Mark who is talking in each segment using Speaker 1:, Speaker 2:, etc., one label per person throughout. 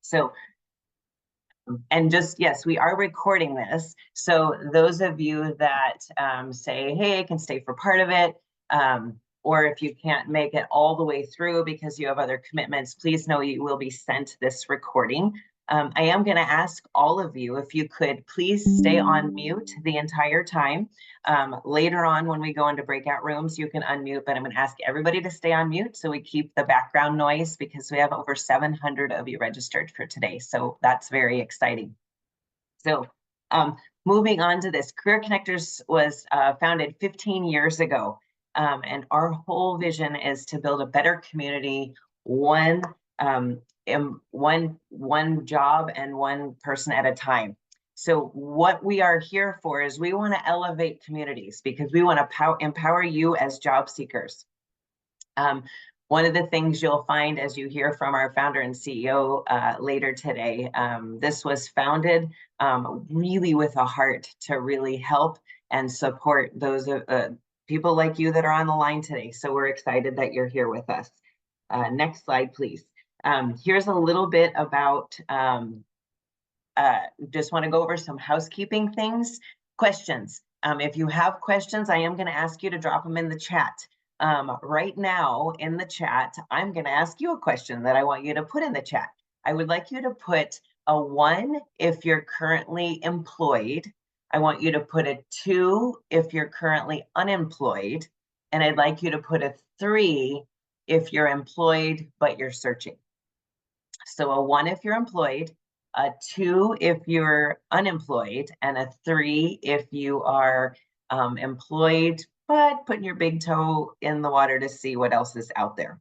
Speaker 1: So, and just, yes, we are recording this. So those of you that say, hey, I can stay for part of it, or if you can't make it all the way through because you have other commitments, please know you will be sent this recording. I am going to ask all of you if you could please stay on mute the entire time. Later on, when we go into breakout rooms, you can unmute, but I'm going to ask everybody to stay on mute so we keep the background noise, because we have over 700 of you registered for today. So that's very exciting. So moving on to this, Career Connectors was founded 15 years ago. And our whole vision is to build a better community, one job and one person at a time. So what we are here for is we want to elevate communities, because we want to empower you as job seekers. One of the things you'll find as you hear from our founder and CEO later today, this was founded really with a heart to really help and support those people like you that are on the line today. So we're excited that you're here with us. Next slide, please. Here's a little bit about, just want to go over some housekeeping things. Questions. If you have questions, I am going to ask you to drop them in the chat. Right now in the chat, I'm going to ask you a question that I want you to put in the chat. I would like you to put a 1 if you're currently employed. I want you to put a 2 if you're currently unemployed. And I'd like you to put a 3 if you're employed, but you're searching. So a 1 if you're employed, a 2 if you're unemployed, and a 3 if you are employed, but putting your big toe in the water to see what else is out there.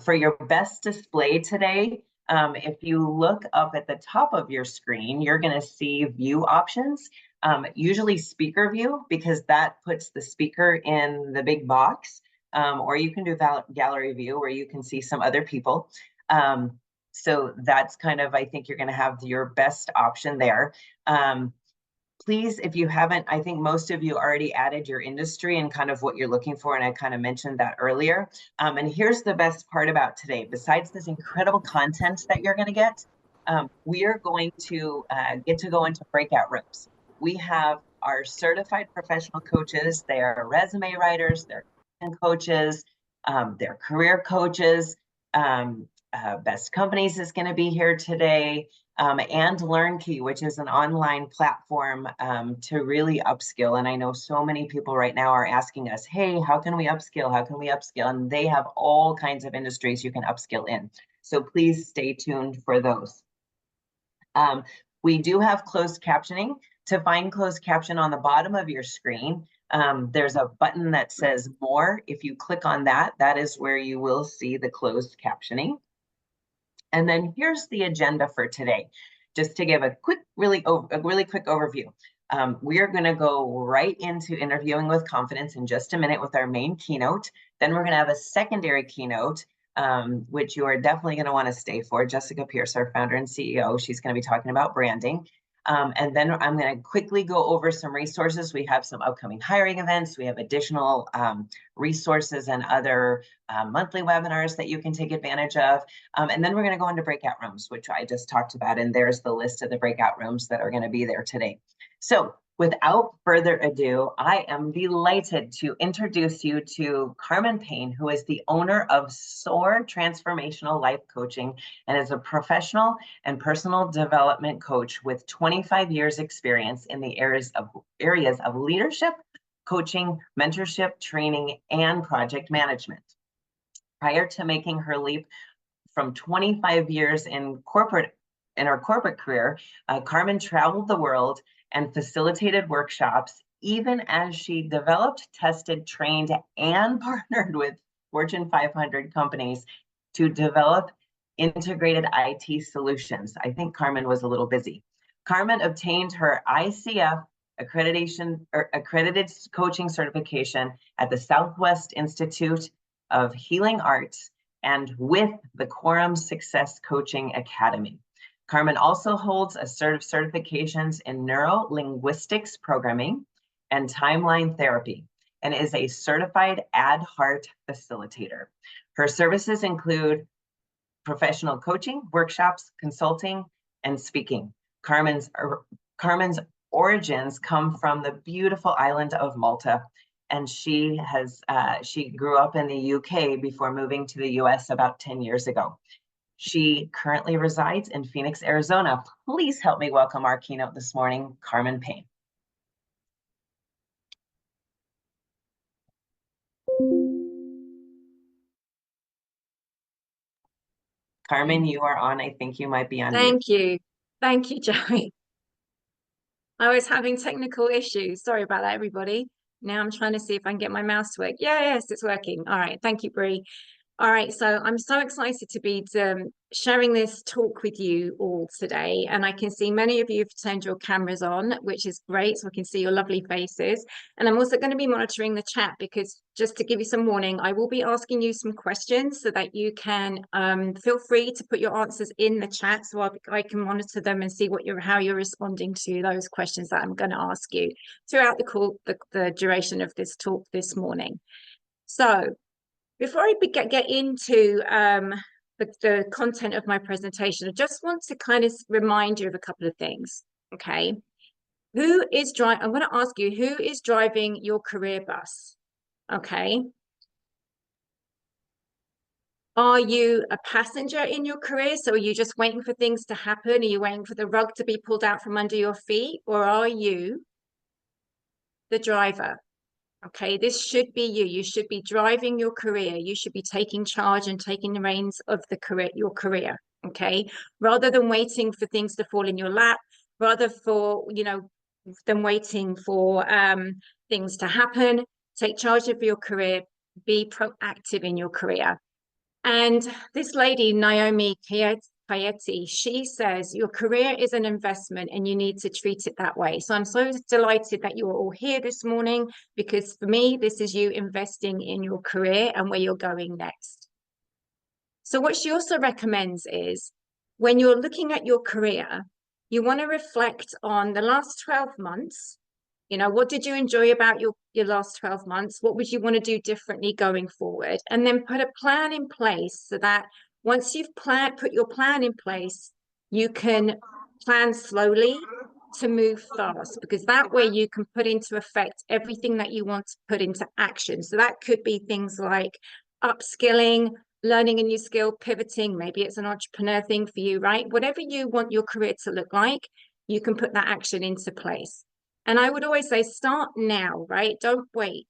Speaker 1: For your best display today, if you look up at the top of your screen, you're going to see view options, usually speaker view, because that puts the speaker in the big box, or you can do gallery view where you can see some other people. So that's kind of, I think you're going to have your best option there. Please, if you haven't, I think most of you already added your industry and kind of what you're looking for, and I kind of mentioned that earlier. And here's the best part about today. Besides this incredible content that you're going to get, we are going to get to go into breakout rooms. We have our certified professional coaches. They are resume writers, they're coaches, they're career coaches. Best Companies is going to be here today. And LearnKey, which is an online platform to really upskill. And I know so many people right now are asking us, hey, how can we upskill? How can we upskill? And they have all kinds of industries you can upskill in. So please stay tuned for those. We do have closed captioning. To find closed caption on the bottom of your screen, there's a button that says more. If you click on that, that is where you will see the closed captioning. And then here's the agenda for today, just to give a quick, really quick overview. We are going to go right into interviewing with confidence in just a minute with our main keynote. Then we're going to have a secondary keynote, which you are definitely going to want to stay for. Jessica Pierce, our founder and CEO, she's going to be talking about branding. And then I'm going to quickly go over some resources. We have some upcoming hiring events. We have additional resources and other monthly webinars that you can take advantage of. And then we're going to go into breakout rooms, which I just talked about. And there's the list of the breakout rooms that are going to be there today. So without further ado, I am delighted to introduce you to Carmen Payne, who is the owner of SOAR Transformational Life Coaching and is a professional and personal development coach with 25 years experience in the areas of leadership, coaching, mentorship, training, and project management. Prior to making her leap from 25 years in her corporate career, Carmen traveled the world and facilitated workshops, even as she developed, tested, trained, and partnered with Fortune 500 companies to develop integrated IT solutions. I think Carmen was a little busy. Carmen obtained her ICF accredited coaching certification at the Southwest Institute of Healing Arts and with the Quorum Success Coaching Academy. Carmen also holds a certifications in neuro-linguistics programming and timeline therapy and is a certified Ad Heart facilitator. Her services include professional coaching, workshops, consulting, and speaking. Carmen's origins come from the beautiful island of Malta, and she grew up in the UK before moving to the US about 10 years ago. She currently resides in Phoenix, Arizona. Please help me welcome our keynote this morning, Carmen Payne. Carmen, you are on. I think you might be on mute.
Speaker 2: Thank you. Thank you, Joey. I was having technical issues. Sorry about that, everybody. Now I'm trying to see if I can get my mouse to work. Yes, it's working. All right. Thank you, Bree. All right, so I'm so excited to be sharing this talk with you all today. And I can see many of you have turned your cameras on, which is great. So I can see your lovely faces. And I'm also going to be monitoring the chat because just to give you some warning, I will be asking you some questions so that you can feel free to put your answers in the chat so I can monitor them and see how you're responding to those questions that I'm going to ask you throughout the duration of this talk this morning. So before I get into the content of my presentation, I just want to kind of remind you of a couple of things, okay? I'm going to ask you, who is driving your career bus, okay? Are you a passenger in your career? So are you just waiting for things to happen? Are you waiting for the rug to be pulled out from under your feet? Or are you the driver? Okay, this should be you. You should be driving your career. You should be taking charge and taking the reins of your career. Okay, rather than waiting for things to fall in your lap, than waiting for things to happen. Take charge of your career. Be proactive in your career. And this lady, Naomi Piety, she says your career is an investment and you need to treat it that way. So I'm so delighted that you are all here this morning, because for me, this is you investing in your career and where you're going next. So what she also recommends is when you're looking at your career, you want to reflect on the last 12 months. You know, what did you enjoy about your last 12 months? What would you want to do differently going forward? And then put a plan in place so that once you've put your plan in place, you can plan slowly to move fast, because that way you can put into effect everything that you want to put into action. So that could be things like upskilling, learning a new skill, pivoting. Maybe it's an entrepreneur thing for you, right? Whatever you want your career to look like, you can put that action into place. And I would always say, start now, right? Don't wait.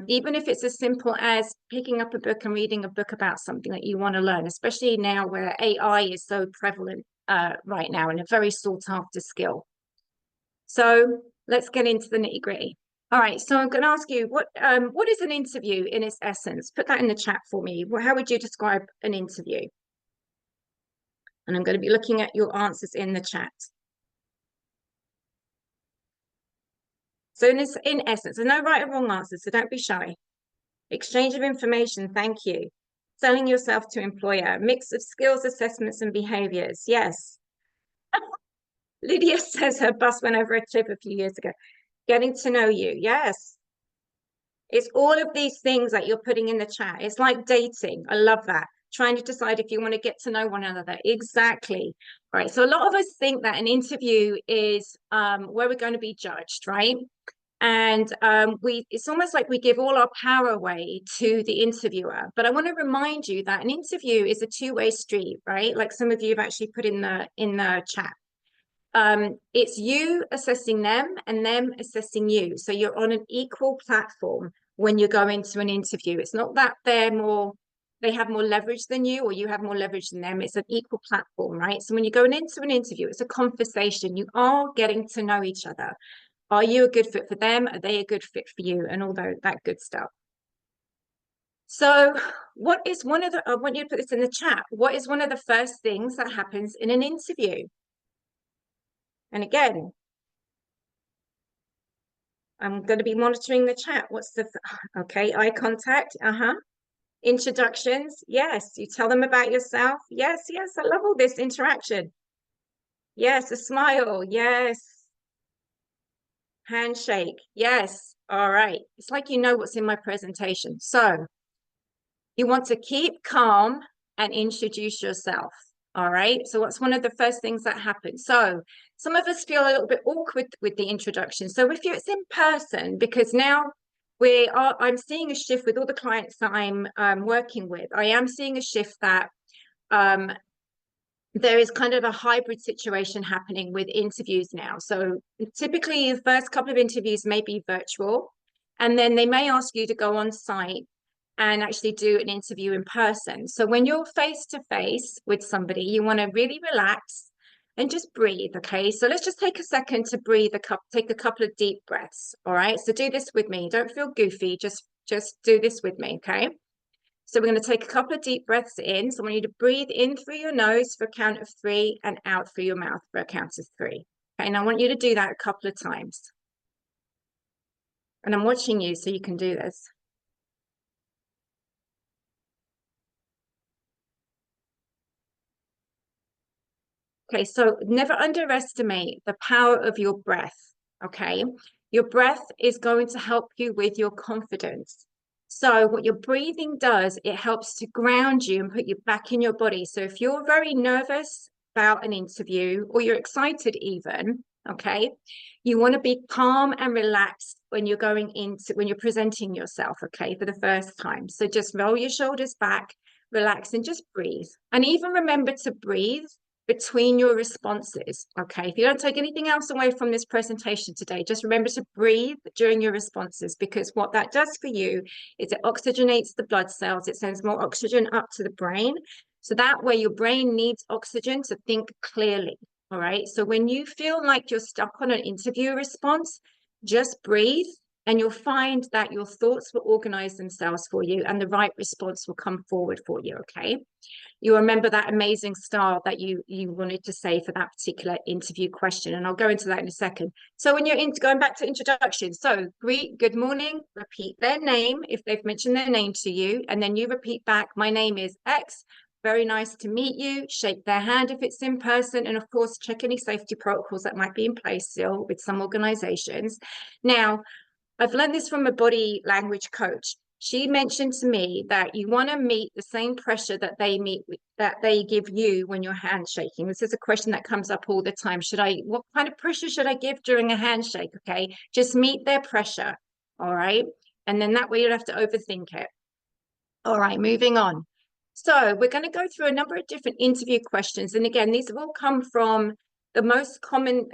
Speaker 2: Even if it's as simple as picking up a book and reading a book about something that you want to learn, especially now where AI is so prevalent right now and a very sought after skill. So let's get into the nitty gritty. All right, so I'm going to ask you, what is an interview in its essence? Put that in the chat for me. How would you describe an interview? And I'm going to be looking at your answers in the chat. So in essence, there's no right or wrong answers, so don't be shy. Exchange of information, thank you. Selling yourself to employer, mix of skills, assessments, and behaviors, yes. Lydia says her bus went over a cliff a few years ago. Getting to know you, yes. It's all of these things that you're putting in the chat. It's like dating. I love that. Trying to decide if you want to get to know one another. Exactly. Right. So a lot of us think that an interview is where we're going to be judged, right? And it's almost like we give all our power away to the interviewer. But I want to remind you that an interview is a two-way street, right? Like some of you have actually put in the chat. It's you assessing them and them assessing you. So you're on an equal platform when you go into an interview. It's not that they have more leverage than you or you have more leverage than them. It's an equal platform, right? So when you're going into an interview, it's a conversation. You are getting to know each other. Are you a good fit for them? Are they a good fit for you? And all that good stuff. So what is I want you to put this in the chat. What is one of the first things that happens in an interview? And again, I'm going to be monitoring the chat. Okay, eye contact. Introductions. Yes, you tell them about yourself. Yes, I love all this interaction. Yes, a smile. Yes. Handshake. Yes. All right. It's like you know what's in my presentation. So you want to keep calm and introduce yourself. All right. So what's one of the first things that happens? So some of us feel a little bit awkward with the introduction. So if it's in person, because now I'm seeing a shift with all the clients that I'm working with. I am seeing a shift that there is kind of a hybrid situation happening with interviews now. So typically the first couple of interviews may be virtual, and then they may ask you to go on site and actually do an interview in person. So when you're face to face with somebody, you want to really relax and just breathe. Okay. So let's just take a second to breathe take a couple of deep breaths. All right. So do this with me. Don't feel goofy. Just do this with me. Okay. So we're going to take a couple of deep breaths in. So I want you to breathe in through your nose for a count of 3 and out through your mouth for a count of 3. Okay. And I want you to do that a couple of times. And I'm watching you so you can do this. Okay, so never underestimate the power of your breath, okay? Your breath is going to help you with your confidence. So what your breathing does, it helps to ground you and put you back in your body. So if you're very nervous about an interview or you're excited even, okay, you want to be calm and relaxed when you're when you're presenting yourself, okay, for the first time. So just roll your shoulders back, relax, and just breathe. And even remember to breathe between your responses. Okay, if you don't take anything else away from this presentation today, just remember to breathe during your responses, because what that does for you is it oxygenates the blood cells, it sends more oxygen up to the brain, so that way your brain needs oxygen to think clearly. All right, so when you feel like you're stuck on an interview response, just breathe and you'll find that your thoughts will organize themselves for you and the right response will come forward for you. Okay, you remember that amazing style that you wanted to say for that particular interview question, and I'll go into that in a second. So when you're going back to introduction, so greet, good morning, repeat their name if they've mentioned their name to you, and then you repeat back, my name is X, very nice to meet you, shake their hand if it's in person, and of course check any safety protocols that might be in place still with some organizations. Now, I've learned this from a body language coach. She mentioned to me that you want to meet the same pressure that they give you when you're handshaking. This is a question that comes up all the time. What kind of pressure should I give during a handshake? Okay, just meet their pressure. All right, and then that way you don't have to overthink it. All right, moving on. So we're going to go through a number of different interview questions, and again, these have all come from the most common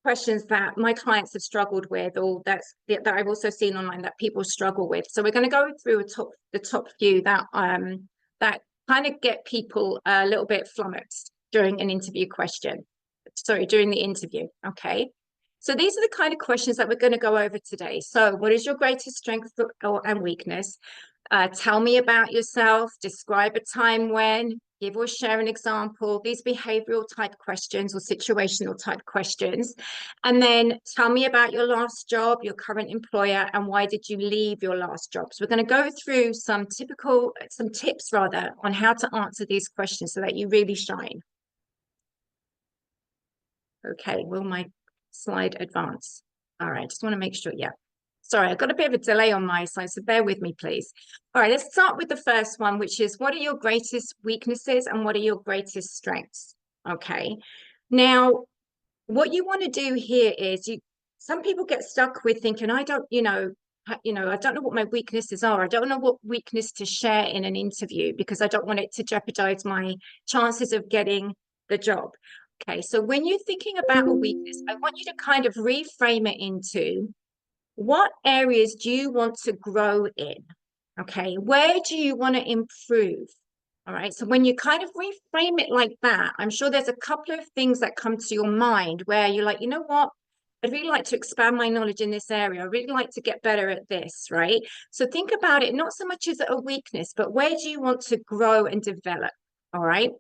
Speaker 2: questions that my clients have struggled with, or that I've also seen online that people struggle with. So we're going to go through the top few that kind of get people a little bit flummoxed during an interview question. Sorry, during the interview. Okay. So these are the kind of questions that we're going to go over today. So what is your greatest strength and weakness? Tell me about yourself, describe a time when, give or share an example, these behavioral type questions or situational type questions. And then tell me about your last job, your current employer, and why did you leave your last job? So we're going to go through some tips rather on how to answer these questions so that you really shine. Okay, will my slide advance? All right, just want to make sure, yeah. Sorry, I've got a bit of a delay on my side, so bear with me, please. All right, let's start with the first one, which is what are your greatest weaknesses and what are your greatest strengths? Okay, now what you want to do here is some people get stuck with thinking, I don't know what my weaknesses are. I don't know what weakness to share in an interview because I don't want it to jeopardize my chances of getting the job. Okay, so when you're thinking about a weakness, I want you to kind of reframe it into what areas do you want to grow in? Okay, where do you want to improve? All right, so when you kind of reframe it like that, I'm sure there's a couple of things that come to your mind where you're like, you know what? I'd really like to expand my knowledge in this area. I'd really like to get better at this, right? So think about it not so much as a weakness, but where do you want to grow and develop? All right.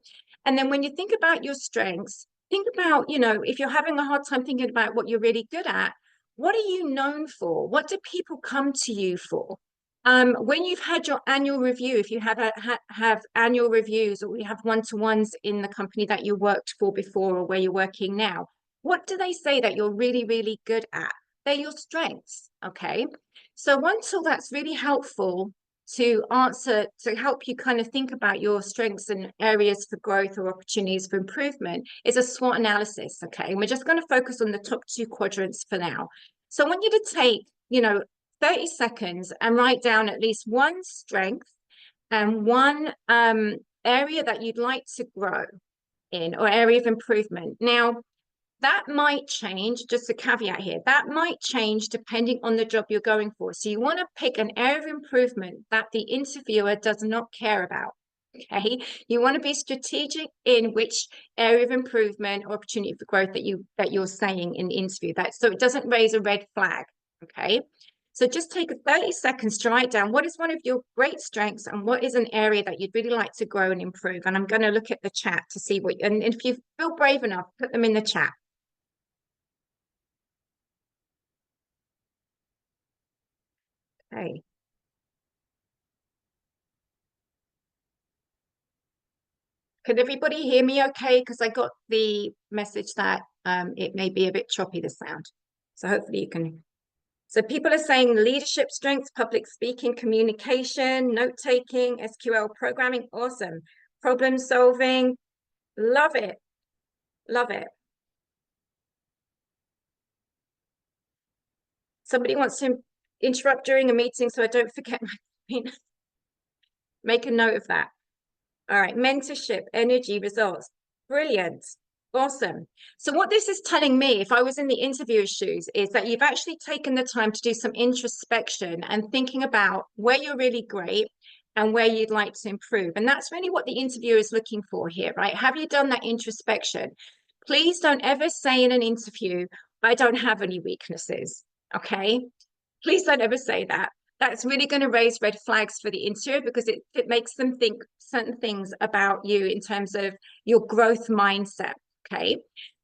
Speaker 2: And then when you think about your strengths, think about, if you're having a hard time thinking about what you're really good at, what are you known for? What do people come to you for? When you've had your annual review, if you have annual reviews or you have one-to-ones in the company that you worked for before or where you're working now, what do they say that you're really, really good at? They're your strengths, okay? So one tool that's really helpful to answer, to help you kind of think about your strengths and areas for growth or opportunities for improvement is a SWOT analysis. Okay. And we're just going to focus on the top 2 quadrants for now. So I want you to take, 30 seconds and write down at least one strength and one area that you'd like to grow in, or area of improvement. Now, that might change, just a caveat here, that might change depending on the job you're going for. So you want to pick an area of improvement that the interviewer does not care about. Okay, you want to be strategic in which area of improvement or opportunity for growth that you're saying in the interview, that so it doesn't raise a red flag. Okay, so just take 30 seconds to write down what is one of your great strengths and what is an area that you'd really like to grow and improve. And I'm going to look at the chat to see what, and if you feel brave enough, put them in the chat. Okay. Can everybody hear me okay? Because I got the message that it may be a bit choppy, the sound. So hopefully you can. So people are saying leadership strengths, public speaking, communication, note-taking, SQL programming. Awesome. Problem solving. Love it. Love it. Somebody wants to interrupt during a meeting so I don't forget my make a note of that. All right, mentorship, energy, results. Brilliant. Awesome. So what this is telling me, if I was in the interviewer's shoes, is that you've actually taken the time to do some introspection and thinking about where you're really great and where you'd like to improve. And that's really what the interviewer is looking for here, right? Have you done that introspection? Please don't ever say in an interview, I don't have any weaknesses, okay? Please don't ever say that. That's really going to raise red flags for the interviewer because it makes them think certain things about you in terms of your growth mindset, okay?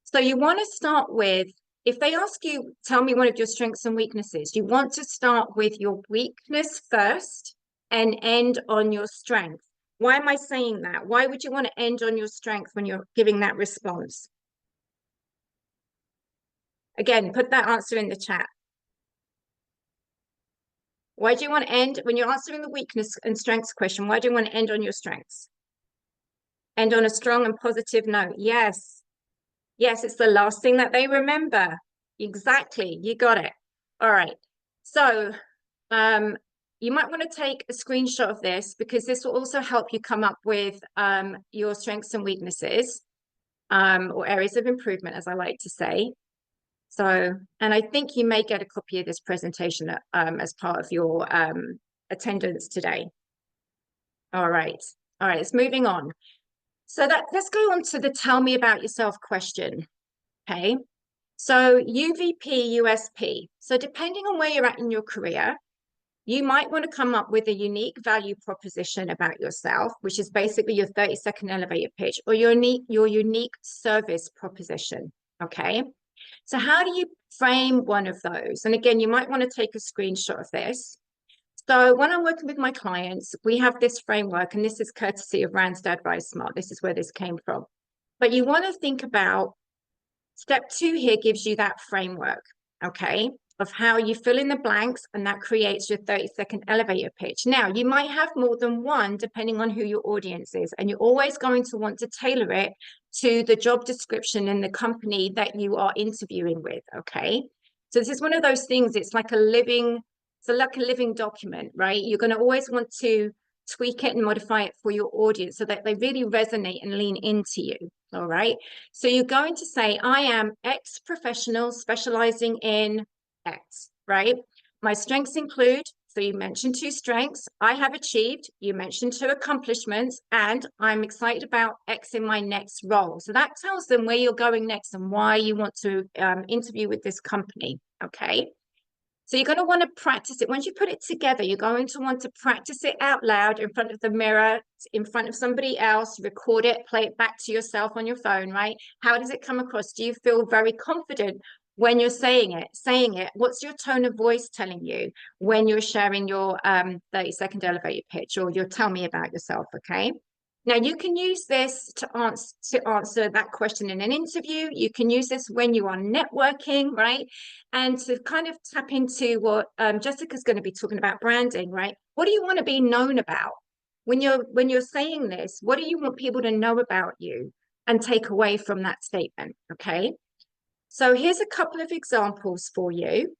Speaker 2: So you want to start with, if they ask you, tell me one of your strengths and weaknesses, you want to start with your weakness first and end on your strength. Why am I saying that? Why would you want to end on your strength when you're giving that response? Again, put that answer in the chat. Why do you want to end, when you're answering the weakness and strengths question, why do you want to end on your strengths? End on a strong and positive note. Yes. Yes, it's the last thing that they remember. Exactly. You got it. All right. So you might want to take a screenshot of this because this will also help you come up with your strengths and weaknesses or areas of improvement, as I like to say. So, and I think you may get a copy of this presentation as part of your attendance today. All right. All right, it's moving on. So let's go on to the tell me about yourself question. Okay. So UVP, USP. So depending on where you're at in your career, you might want to come up with a unique value proposition about yourself, which is basically your 30-second elevator pitch, or your unique service proposition. Okay. So how do you frame one of those? And again, you might want to take a screenshot of this. So when I'm working with my clients, we have this framework, and this is courtesy of Randstad Rise Smart. This is where this came from. But you want to think about step 2 here gives you that framework, okay, of how you fill in the blanks, and that creates your 30-second elevator pitch. Now, you might have more than one depending on who your audience is, and you're always going to want to tailor it to the job description and the company that you are interviewing with, okay? So this is one of those things, it's like a living document, right? You're going to always want to tweak it and modify it for your audience so that they really resonate and lean into you. All right. So you're going to say, I am X professional specializing in X, right? My strengths include, so you mentioned 2 strengths. I have achieved, you mentioned 2 accomplishments, and I'm excited about X in my next role. So that tells them where you're going next and why you want to interview with this company. Okay. So you're going to want to practice it. Once you put it together, you're going to want to practice it out loud in front of the mirror, in front of somebody else, record it, play it back to yourself on your phone, right? How does it come across? Do you feel very confident when you're saying it? What's your tone of voice telling you when you're sharing your 30-second elevator pitch or your tell me about yourself, okay? Now, you can use this to answer that question in an interview. You can use this when you are networking, right? And to kind of tap into what Jessica's going to be talking about, branding, right? What do you want to be known about? When you're saying this, what do you want people to know about you and take away from that statement? Okay. So here's a couple of examples for you.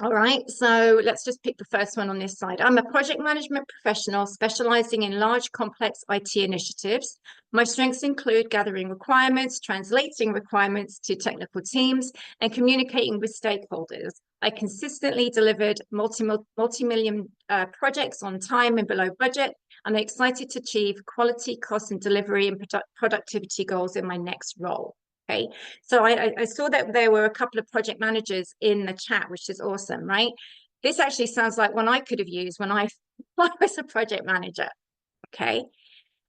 Speaker 2: All right, so let's just pick the first one on this side. I'm a project management professional specializing in large, complex IT initiatives. My strengths include gathering requirements, translating requirements to technical teams, and communicating with stakeholders. I consistently delivered multi-million projects on time and below budget. I'm excited to achieve quality, cost, and delivery and productivity goals in my next role. Okay, so I saw that there were a couple of project managers in the chat, which is awesome, right? This actually sounds like one I could have used when I was a project manager. Okay,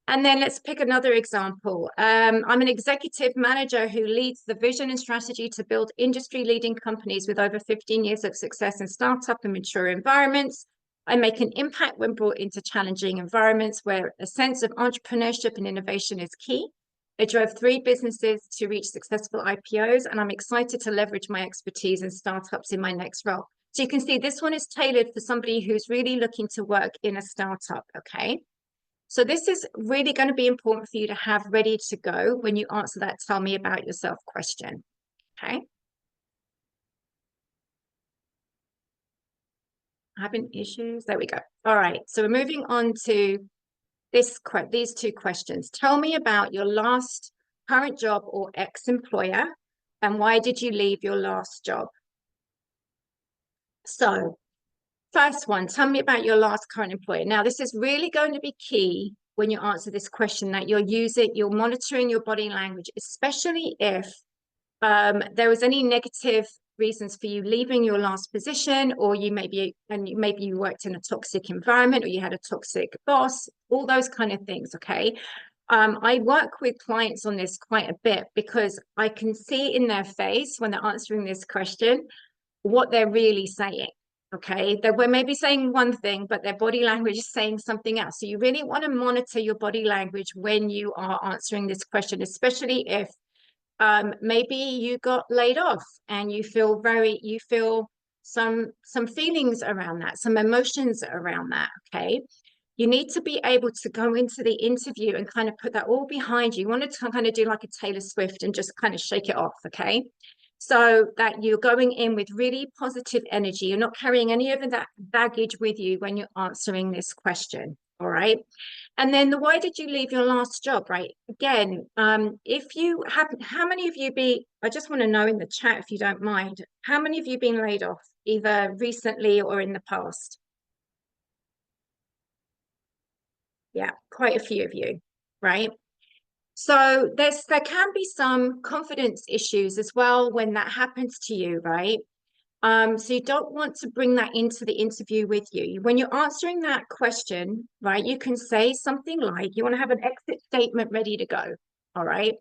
Speaker 2: and then let's pick another example. I'm an executive manager who leads the vision and strategy to build industry-leading companies with over 15 years of success in startup and mature environments. I make an impact when brought into challenging environments where a sense of entrepreneurship and innovation is key. I drove 3 businesses to reach successful IPOs, and I'm excited to leverage my expertise in startups in my next role. So you can see this one is tailored for somebody who's really looking to work in a startup, okay? So this is really going to be important for you to have ready to go when you answer that tell me about yourself question, okay? Having issues? There we go. All right, so we're moving on to these 2 questions. Tell me about your last current job or ex-employer, and why did you leave your last job? So first one, tell me about your last current employer. Now, this is really going to be key when you answer this question, that you're monitoring your body language, especially if there was any negative reasons for you leaving your last position, or maybe you worked in a toxic environment, or you had a toxic boss, all those kind of things. Okay. I work with clients on this quite a bit because I can see in their face when they're answering this question what they're really saying. Okay, they were maybe saying one thing, but their body language is saying something else. So you really want to monitor your body language when you are answering this question, especially if maybe you got laid off and you feel some feelings around that, some emotions around that. Okay, you need to be able to go into the interview and kind of put that all behind you. You want to kind of do like a Taylor Swift and just kind of shake it off. Okay, so that you're going in with really positive energy. You're not carrying any of that baggage with you when you're answering this question. All right. And then why did you leave your last job, right? Again, if you have, how many of you I just want to know in the chat, if you don't mind, how many of you been laid off either recently or in the past? Yeah, quite a few of you, right? So there can be some confidence issues as well when that happens to you, right? So you don't want to bring that into the interview with you. When you're answering that question, right, you can say something like, you want to have an exit statement ready to go. All right.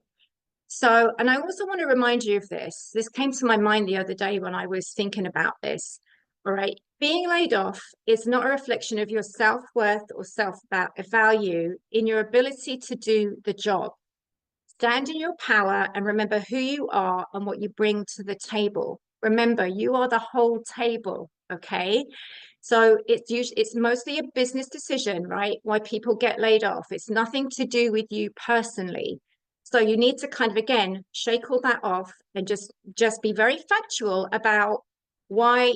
Speaker 2: So, and I also want to remind you of this. This came to my mind the other day when I was thinking about this. All right. Being laid off is not a reflection of your self-worth or self-value in your ability to do the job. Stand in your power and remember who you are and what you bring to the table. Remember, you are the whole table, okay? So it's mostly a business decision, right? Why people get laid off. It's nothing to do with you personally. So you need to kind of, again, shake all that off and just be very factual about why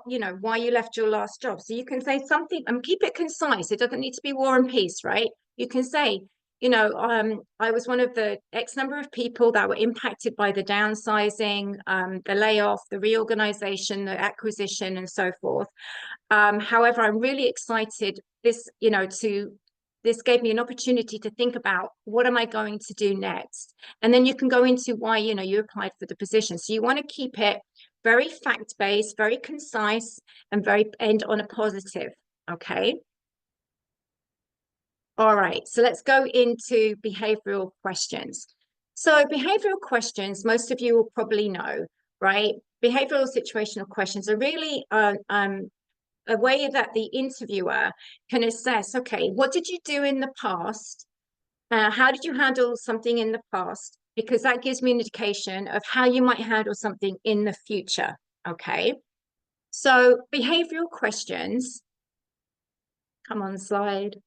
Speaker 2: you left your last job. So you can say something and keep it concise. It doesn't need to be war and peace, right? You can say, I was one of the X number of people that were impacted by the downsizing, the layoff, the reorganization, the acquisition, and so forth. However, I'm really excited. This gave me an opportunity to think about what am I going to do next, and then you can go into why you applied for the position. So you want to keep it very fact-based, very concise, and very end on a positive. Okay. All right, so let's go into behavioral questions. So behavioral questions, most of you will probably know, right? Behavioral situational questions are really a way that the interviewer can assess, okay, what did you do in the past How did you handle something in the past? Because that gives me an indication of how you might handle something in the future. Okay. So behavioral questions. Come on, slide.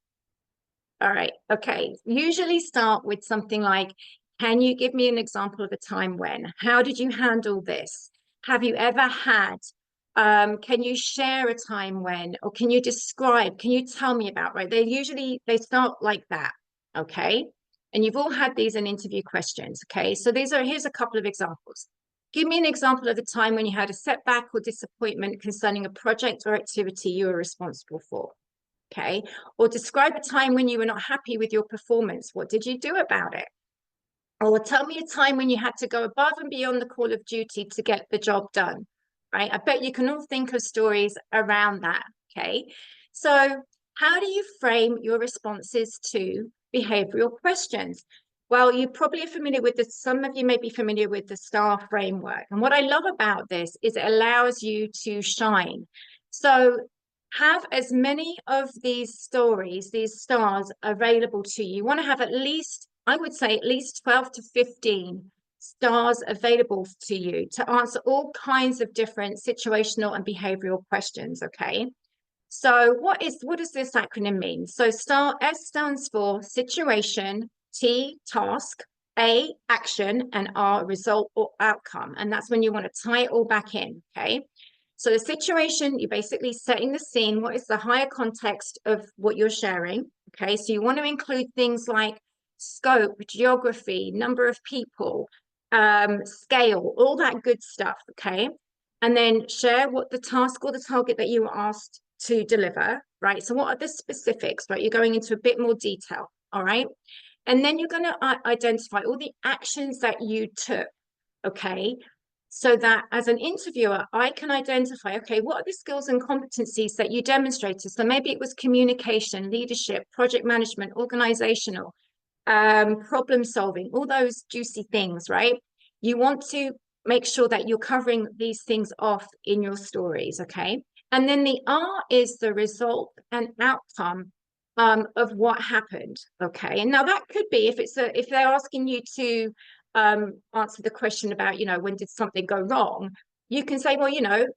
Speaker 2: All right. Okay. Usually start with something like, can you give me an example of a time when? How did you handle this? Have you ever had? Can you share a time when? Or can you describe? Can you tell me about, right? They start like that. Okay. And you've all had these in interview questions. Okay. So here's a couple of examples. Give me an example of a time when you had a setback or disappointment concerning a project or activity you were responsible for. Okay. Or describe a time when you were not happy with your performance. What did you do about it? Or tell me a time when you had to go above and beyond the call of duty to get the job done. Right. I bet you can all think of stories around that. Okay. So, how do you frame your responses to behavioral questions? Well, you probably are familiar with this. Some of you may be familiar with the STAR framework. And what I love about this is it allows you to shine. So, have as many of these stories, these stars available to you. You want to have at least, I would say, at least 12 to 15 stars available to you to answer all kinds of different situational and behavioral questions. Okay. So what does this acronym mean? So S stands for situation, T, task, A, action, and R, result or outcome. And that's when you want to tie it all back in. Okay. So the situation, you're basically setting the scene. What is the higher context of what you're sharing? Okay, so you want to include things like scope, geography, number of people, scale, all that good stuff. Okay, and then share what the task or the target that you were asked to deliver. Right. So what are the specifics? Right. You're going into a bit more detail. All right. And then you're going to identify all the actions that you took. Okay, so that as an interviewer, I can identify, okay, what are the skills and competencies that you demonstrated? So maybe it was communication, leadership, project management, organizational, problem solving, all those juicy things, right? You want to make sure that you're covering these things off in your stories, okay? And then the R is the result and outcome of what happened, okay? And now that could be if they're asking you to answer the question about, when did something go wrong, you can say, well,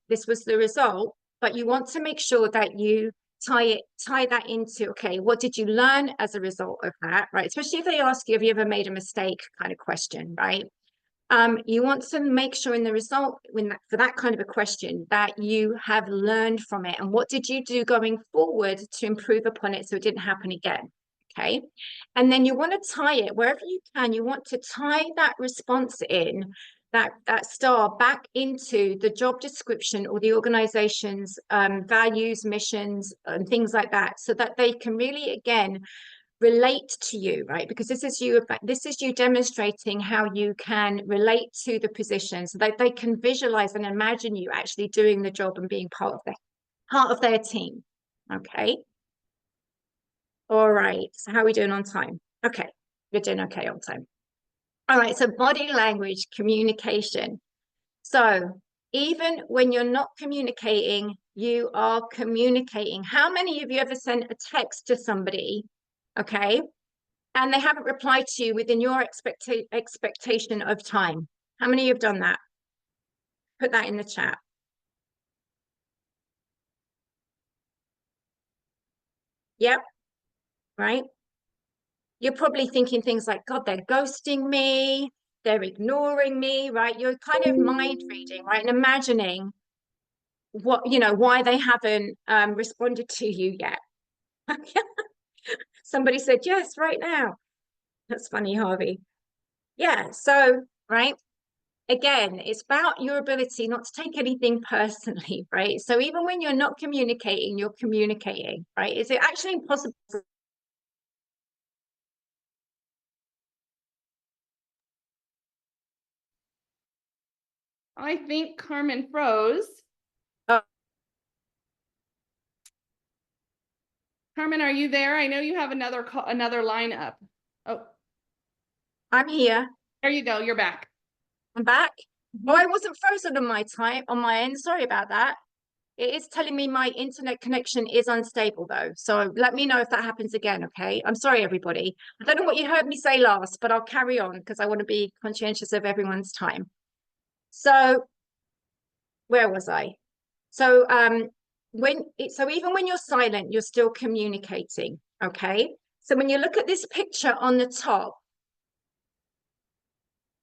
Speaker 2: this was the result, but you want to make sure that you tie that into, okay, what did you learn as a result of that, right? Especially if they ask you, have you ever made a mistake kind of question, right? You want to make sure in the result for that kind of a question that you have learned from it, and what did you do going forward to improve upon it so it didn't happen again. Okay. And then you want to tie it wherever you can. You want to tie that response in, that star back into the job description or the organization's values, missions, and things like that, so that they can really, again, relate to you, right? Because this is you demonstrating how you can relate to the position, so that they can visualize and imagine you actually doing the job and being part of their team. Okay. All right. So how are we doing on time? Okay. We're doing okay on time. All right. So body language communication. So even when you're not communicating, you are communicating. How many of you ever sent a text to somebody, okay, and they haven't replied to you within your expectation of time? How many of you have done that? Put that in the chat. Yep. Right. You're probably thinking things like, God, they're ghosting me, they're ignoring me, right? You're kind of mind reading, right? And imagining why they haven't responded to you yet. Somebody said yes right now. That's funny, Harvey. Yeah, so right, again, it's about your ability not to take anything personally, right? So even when you're not communicating, you're communicating, right? Is it actually impossible?
Speaker 3: I think Carmen froze. Carmen, are you there? I know you have another line up. Oh,
Speaker 2: I'm here.
Speaker 3: there you go. You're back.
Speaker 2: I'm back. Oh, I wasn't frozen on my end. Sorry about that. It is telling me my internet connection is unstable though. So let me know if that happens again, okay? I'm sorry, everybody. I don't know what you heard me say last, but I'll carry on because I want to be conscientious of everyone's time. So where was I? So even when you're silent, you're still communicating, okay? So when you look at this picture on the top,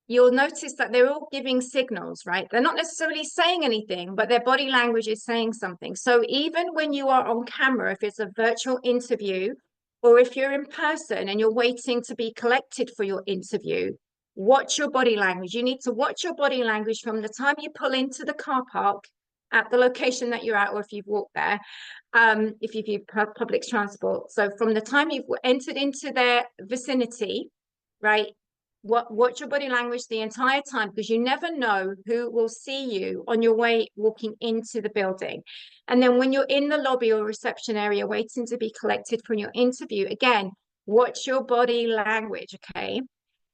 Speaker 2: you'll notice that they're all giving signals, right? They're not necessarily saying anything, but their body language is saying something. So even when you are on camera, if it's a virtual interview, or if you're in person and you're waiting to be collected for your interview, watch your body language. You need to watch your body language from the time you pull into the car park at the location that you're at, or if you've walked there, if you've used public transport. So from the time you've entered into their vicinity, right? Watch your body language the entire time, because you never know who will see you on your way walking into the building. And then when you're in the lobby or reception area waiting to be collected for your interview, again, watch your body language, okay?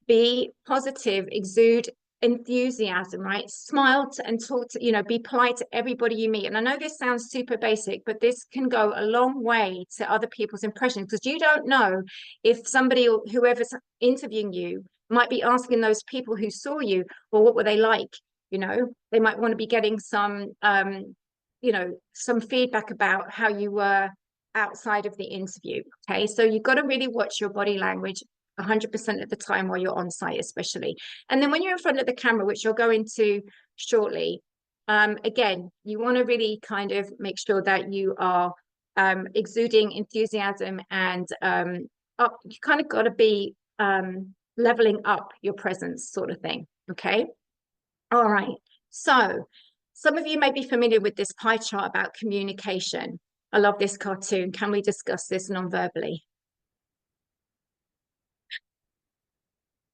Speaker 2: Be positive, exude enthusiasm, right? Smile and talk to, be polite to everybody you meet. And I know this sounds super basic, but this can go a long way to other people's impressions, because you don't know if somebody or whoever's interviewing you might be asking those people who saw you, well, what were they like? They might want to be getting some feedback about how you were outside of the interview. Okay, so you've got to really watch your body language 100% of the time while you're on site, especially. And then when you're in front of the camera, which you'll go into shortly, again, you want to really kind of make sure that you are exuding enthusiasm, and you kind of got to be leveling up your presence, sort of thing. Okay. All right. So some of you may be familiar with this pie chart about communication. I love this cartoon. Can we discuss this non-verbally?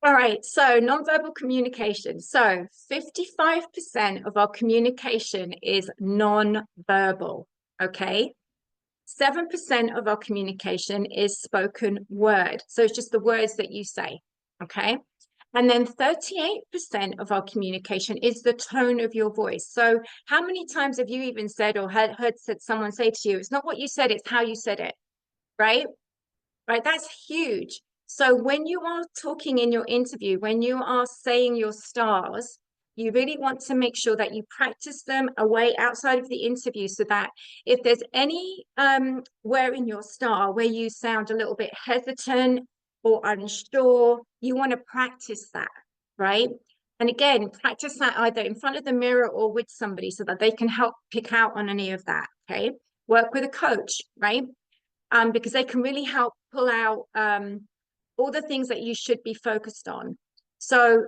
Speaker 2: All right, so nonverbal communication. So 55% of our communication is non-verbal, okay? 7% of our communication is spoken word. So it's just the words that you say, okay? And then 38% of our communication is the tone of your voice. So how many times have you even said or heard someone say to you, it's not what you said, it's how you said it, right? Right, that's huge. So when you are talking in your interview, when you are saying your stars, you really want to make sure that you practice them away outside of the interview, so that if there's any where in your star where you sound a little bit hesitant or unsure, you want to practice that, right? And again, practice that either in front of the mirror or with somebody, so that they can help pick out on any of that, okay? Work with a coach, right? Because they can really help pull out all the things that you should be focused on. So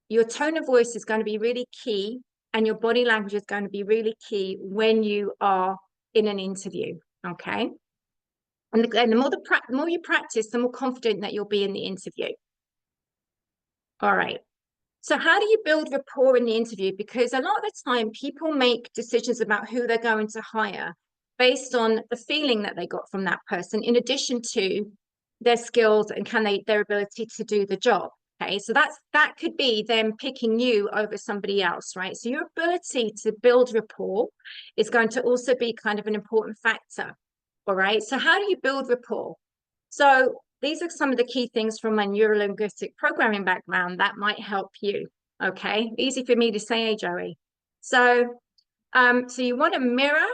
Speaker 2: your tone of voice is going to be really key, and your body language is going to be really key when you are in an interview, okay? And the more you practice, the more confident that you'll be in the interview. All right. So how do you build rapport in the interview? Because a lot of the time people make decisions about who they're going to hire based on the feeling that they got from that person, in addition to their skills and their ability to do the job. Okay, so that could be them picking you over somebody else, right? So your ability to build rapport is going to also be kind of an important factor. All right, so how do you build rapport? So these are some of the key things from my neurolinguistic programming background that might help you. Okay, easy for me to say, Joey. So you want to mirror.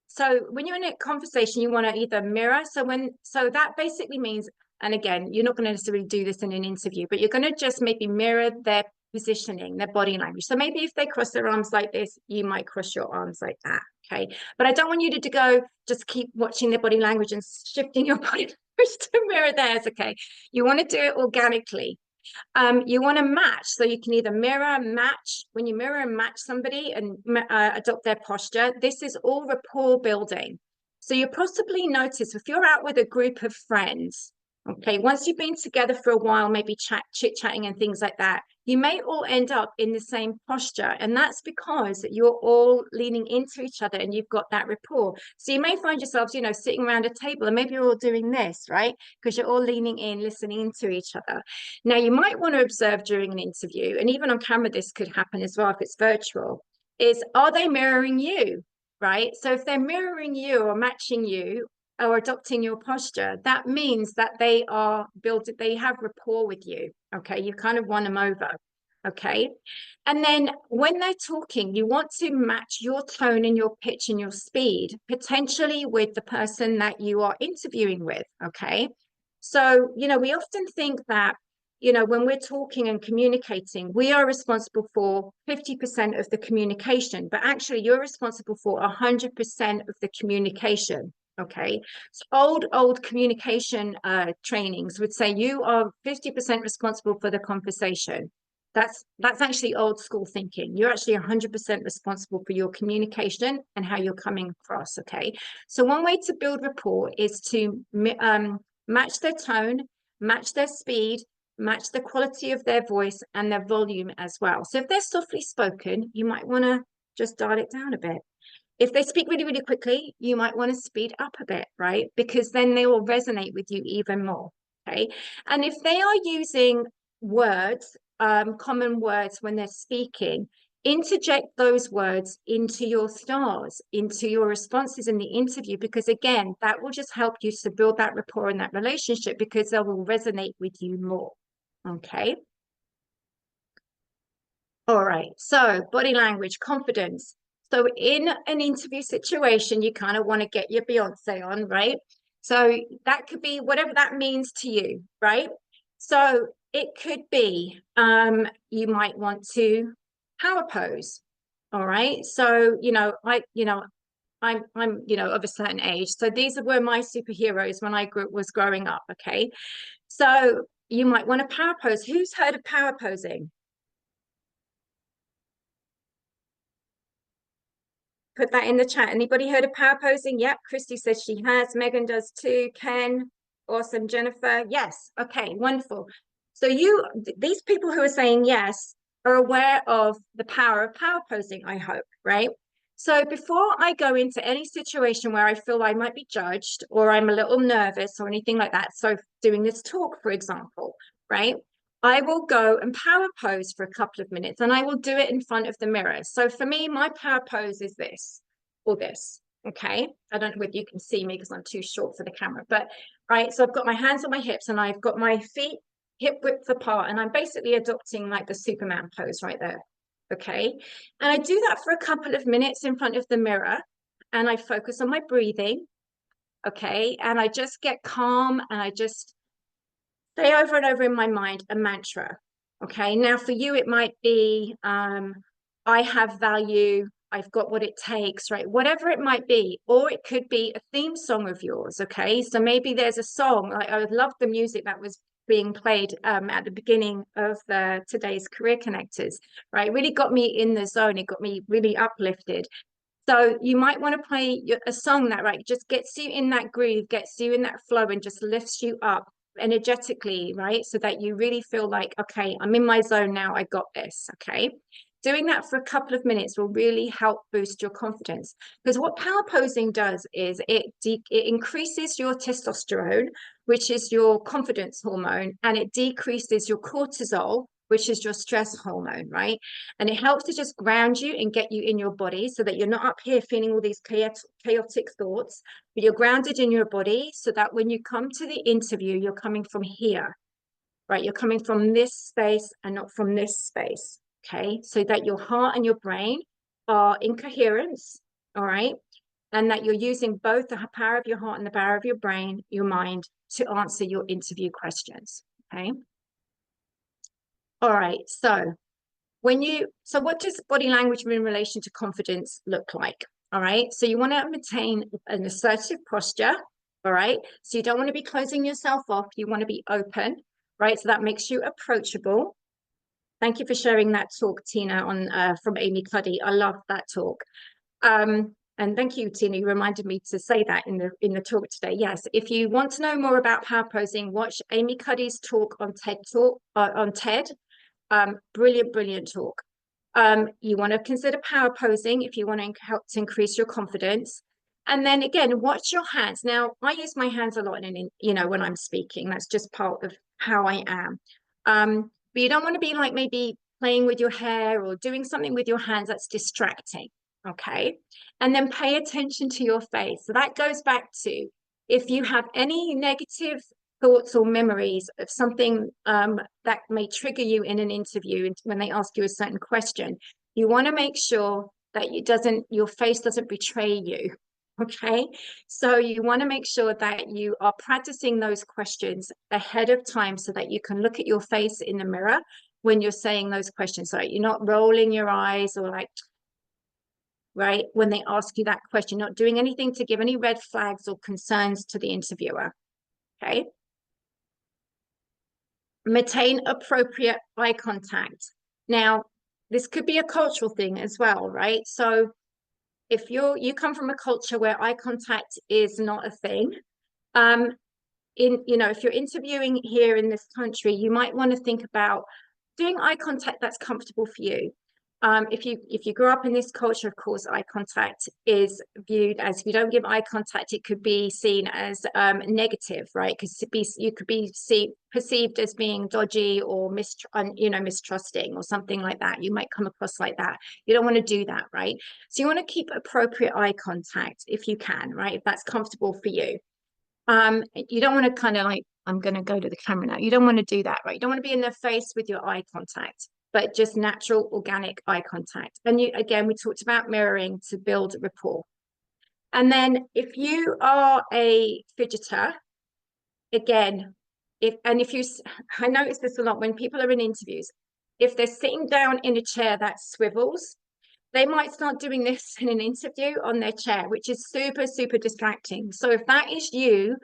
Speaker 2: So when you're in a conversation, you want to either mirror. So that basically means, and again, you're not going to necessarily do this in an interview, but you're going to just maybe mirror their positioning, their body language. So maybe if they cross their arms like this, you might cross your arms like that. Okay. But I don't want you to go just keep watching their body language and shifting your body language to mirror theirs. Okay. You want to do it organically. You want to match, so you can either mirror, match. When you mirror and match somebody and adopt their posture, this is all rapport building. So you possibly notice if you're out with a group of friends, okay, once you've been together for a while, maybe chit-chatting and things like that, you may all end up in the same posture. And that's because you're all leaning into each other and you've got that rapport. So you may find yourselves, sitting around a table and maybe you're all doing this, right? Because you're all leaning in, listening to each other. Now, you might want to observe during an interview, and even on camera, this could happen as well if it's virtual, are they mirroring you? right? So if they're mirroring you or matching you or adopting your posture, that means that they have rapport with you. Okay, you kind of won them over. Okay, and then when they're talking, you want to match your tone and your pitch and your speed potentially with the person that you are interviewing with. Okay, so we often think that when we're talking and communicating, we are responsible for 50% of the communication, but actually you're responsible for 100% of the communication. Okay, so old communication trainings would say you are 50% responsible for the conversation. That's actually old school thinking. You're actually 100% responsible for your communication and how you're coming across. Okay, so one way to build rapport is to match their tone, match their speed, match the quality of their voice and their volume as well. So if they're softly spoken, you might want to just dial it down a bit. If they speak really, really quickly, you might want to speed up a bit, right? Because then they will resonate with you even more. Okay, and if they are using words, common words when they're speaking, interject those words into your stars, into your responses in the interview, because again, that will just help you to build that rapport and that relationship, because they will resonate with you more. Okay. All right. So body language, confidence. So in an interview situation, you kind of want to get your Beyonce on, right? So that could be whatever that means to you, right? So it could be you might want to power pose. All right. So I'm of a certain age. So these were my superheroes when I was growing up. Okay. So you might want to power pose. Who's heard of power posing? Put that in the chat. Anybody heard of power posing? Yep, Christy says she has. Megan does too. Ken, awesome. Jennifer, yes. Okay, wonderful. So these people who are saying yes are aware of the power of power posing, I hope, right? So before I go into any situation where I feel I might be judged or I'm a little nervous or anything like that, so doing this talk, for example, right? I will go and power pose for a couple of minutes and I will do it in front of the mirror. So for me, my power pose is this or this. Okay. I don't know whether you can see me because I'm too short for the camera, but right. So I've got my hands on my hips and I've got my feet hip width apart and I'm basically adopting like the Superman pose right there. Okay. And I do that for a couple of minutes in front of the mirror and I focus on my breathing. Okay. And I just get calm and I just say over and over in my mind a mantra. Okay, now for you it might be I have value, I've got what it takes, right? Whatever it might be, or it could be a theme song of yours. Okay, so maybe there's a song, like I love the music that was being played at the beginning of today's Career Connectors, right? It really got me in the zone, it got me really uplifted. So you might want to play a song that right just gets you in that groove, gets you in that flow and just lifts you up energetically, right? So that you really feel like, okay, I'm in my zone now, I got this. Okay, doing that for a couple of minutes will really help boost your confidence, because what power posing does is it increases your testosterone, which is your confidence hormone, and it decreases your cortisol, which is your stress hormone, right? And it helps to just ground you and get you in your body so that you're not up here feeling all these chaotic thoughts, but you're grounded in your body so that when you come to the interview, you're coming from here, right? You're coming from this space and not from this space, okay? So that your heart and your brain are in coherence, all right? And that you're using both the power of your heart and the power of your brain, your mind, to answer your interview questions, okay? All right, so what does body language in relation to confidence look like? All right, so you want to maintain an assertive posture. All right, so you don't want to be closing yourself off, you want to be open, right? So that makes you approachable. Thank you for sharing that talk, Tina, on from Amy Cuddy. I love that talk. And thank you, Tina, you reminded me to say that in the talk today. Yes, if you want to know more about power posing, watch Amy Cuddy's talk on TED. Brilliant talk. You want to consider power posing if you want to help to increase your confidence. And then again, watch your hands. Now, I use my hands a lot when I'm speaking. That's just part of how I am. But you don't want to be like maybe playing with your hair or doing something with your hands that's distracting. okay? And then pay attention to your face. So that goes back to if you have any negative thoughts or memories of something that may trigger you in an interview when they ask you a certain question, you want to make sure that your face doesn't betray you. Okay, so you want to make sure that you are practicing those questions ahead of time so that you can look at your face in the mirror when you're saying those questions. So you're not rolling your eyes or like, right, when they ask you that question, not doing anything to give any red flags or concerns to the interviewer. Okay. Maintain appropriate eye contact. Now, this could be a cultural thing as well, right? So if you come from a culture where eye contact is not a thing, if you're interviewing here in this country, you might want to think about doing eye contact that's comfortable for you. If you grew up in this culture, of course, eye contact is viewed as, if you don't give eye contact, it could be seen as negative, right? Because you could be perceived as being dodgy or mistrusting or something like that. You might come across like that. You don't want to do that, right? So you want to keep appropriate eye contact if you can, right? If that's comfortable for you. You don't want to kind of like, I'm going to go to the camera now. You don't want to do that, right? You don't want to be in their face with your eye contact, but just natural, organic eye contact. And again, we talked about mirroring to build rapport. And then if you are a fidgeter, again, I notice this a lot when people are in interviews, if they're sitting down in a chair that swivels, they might start doing this in an interview on their chair, which is super, super distracting. So if that is you,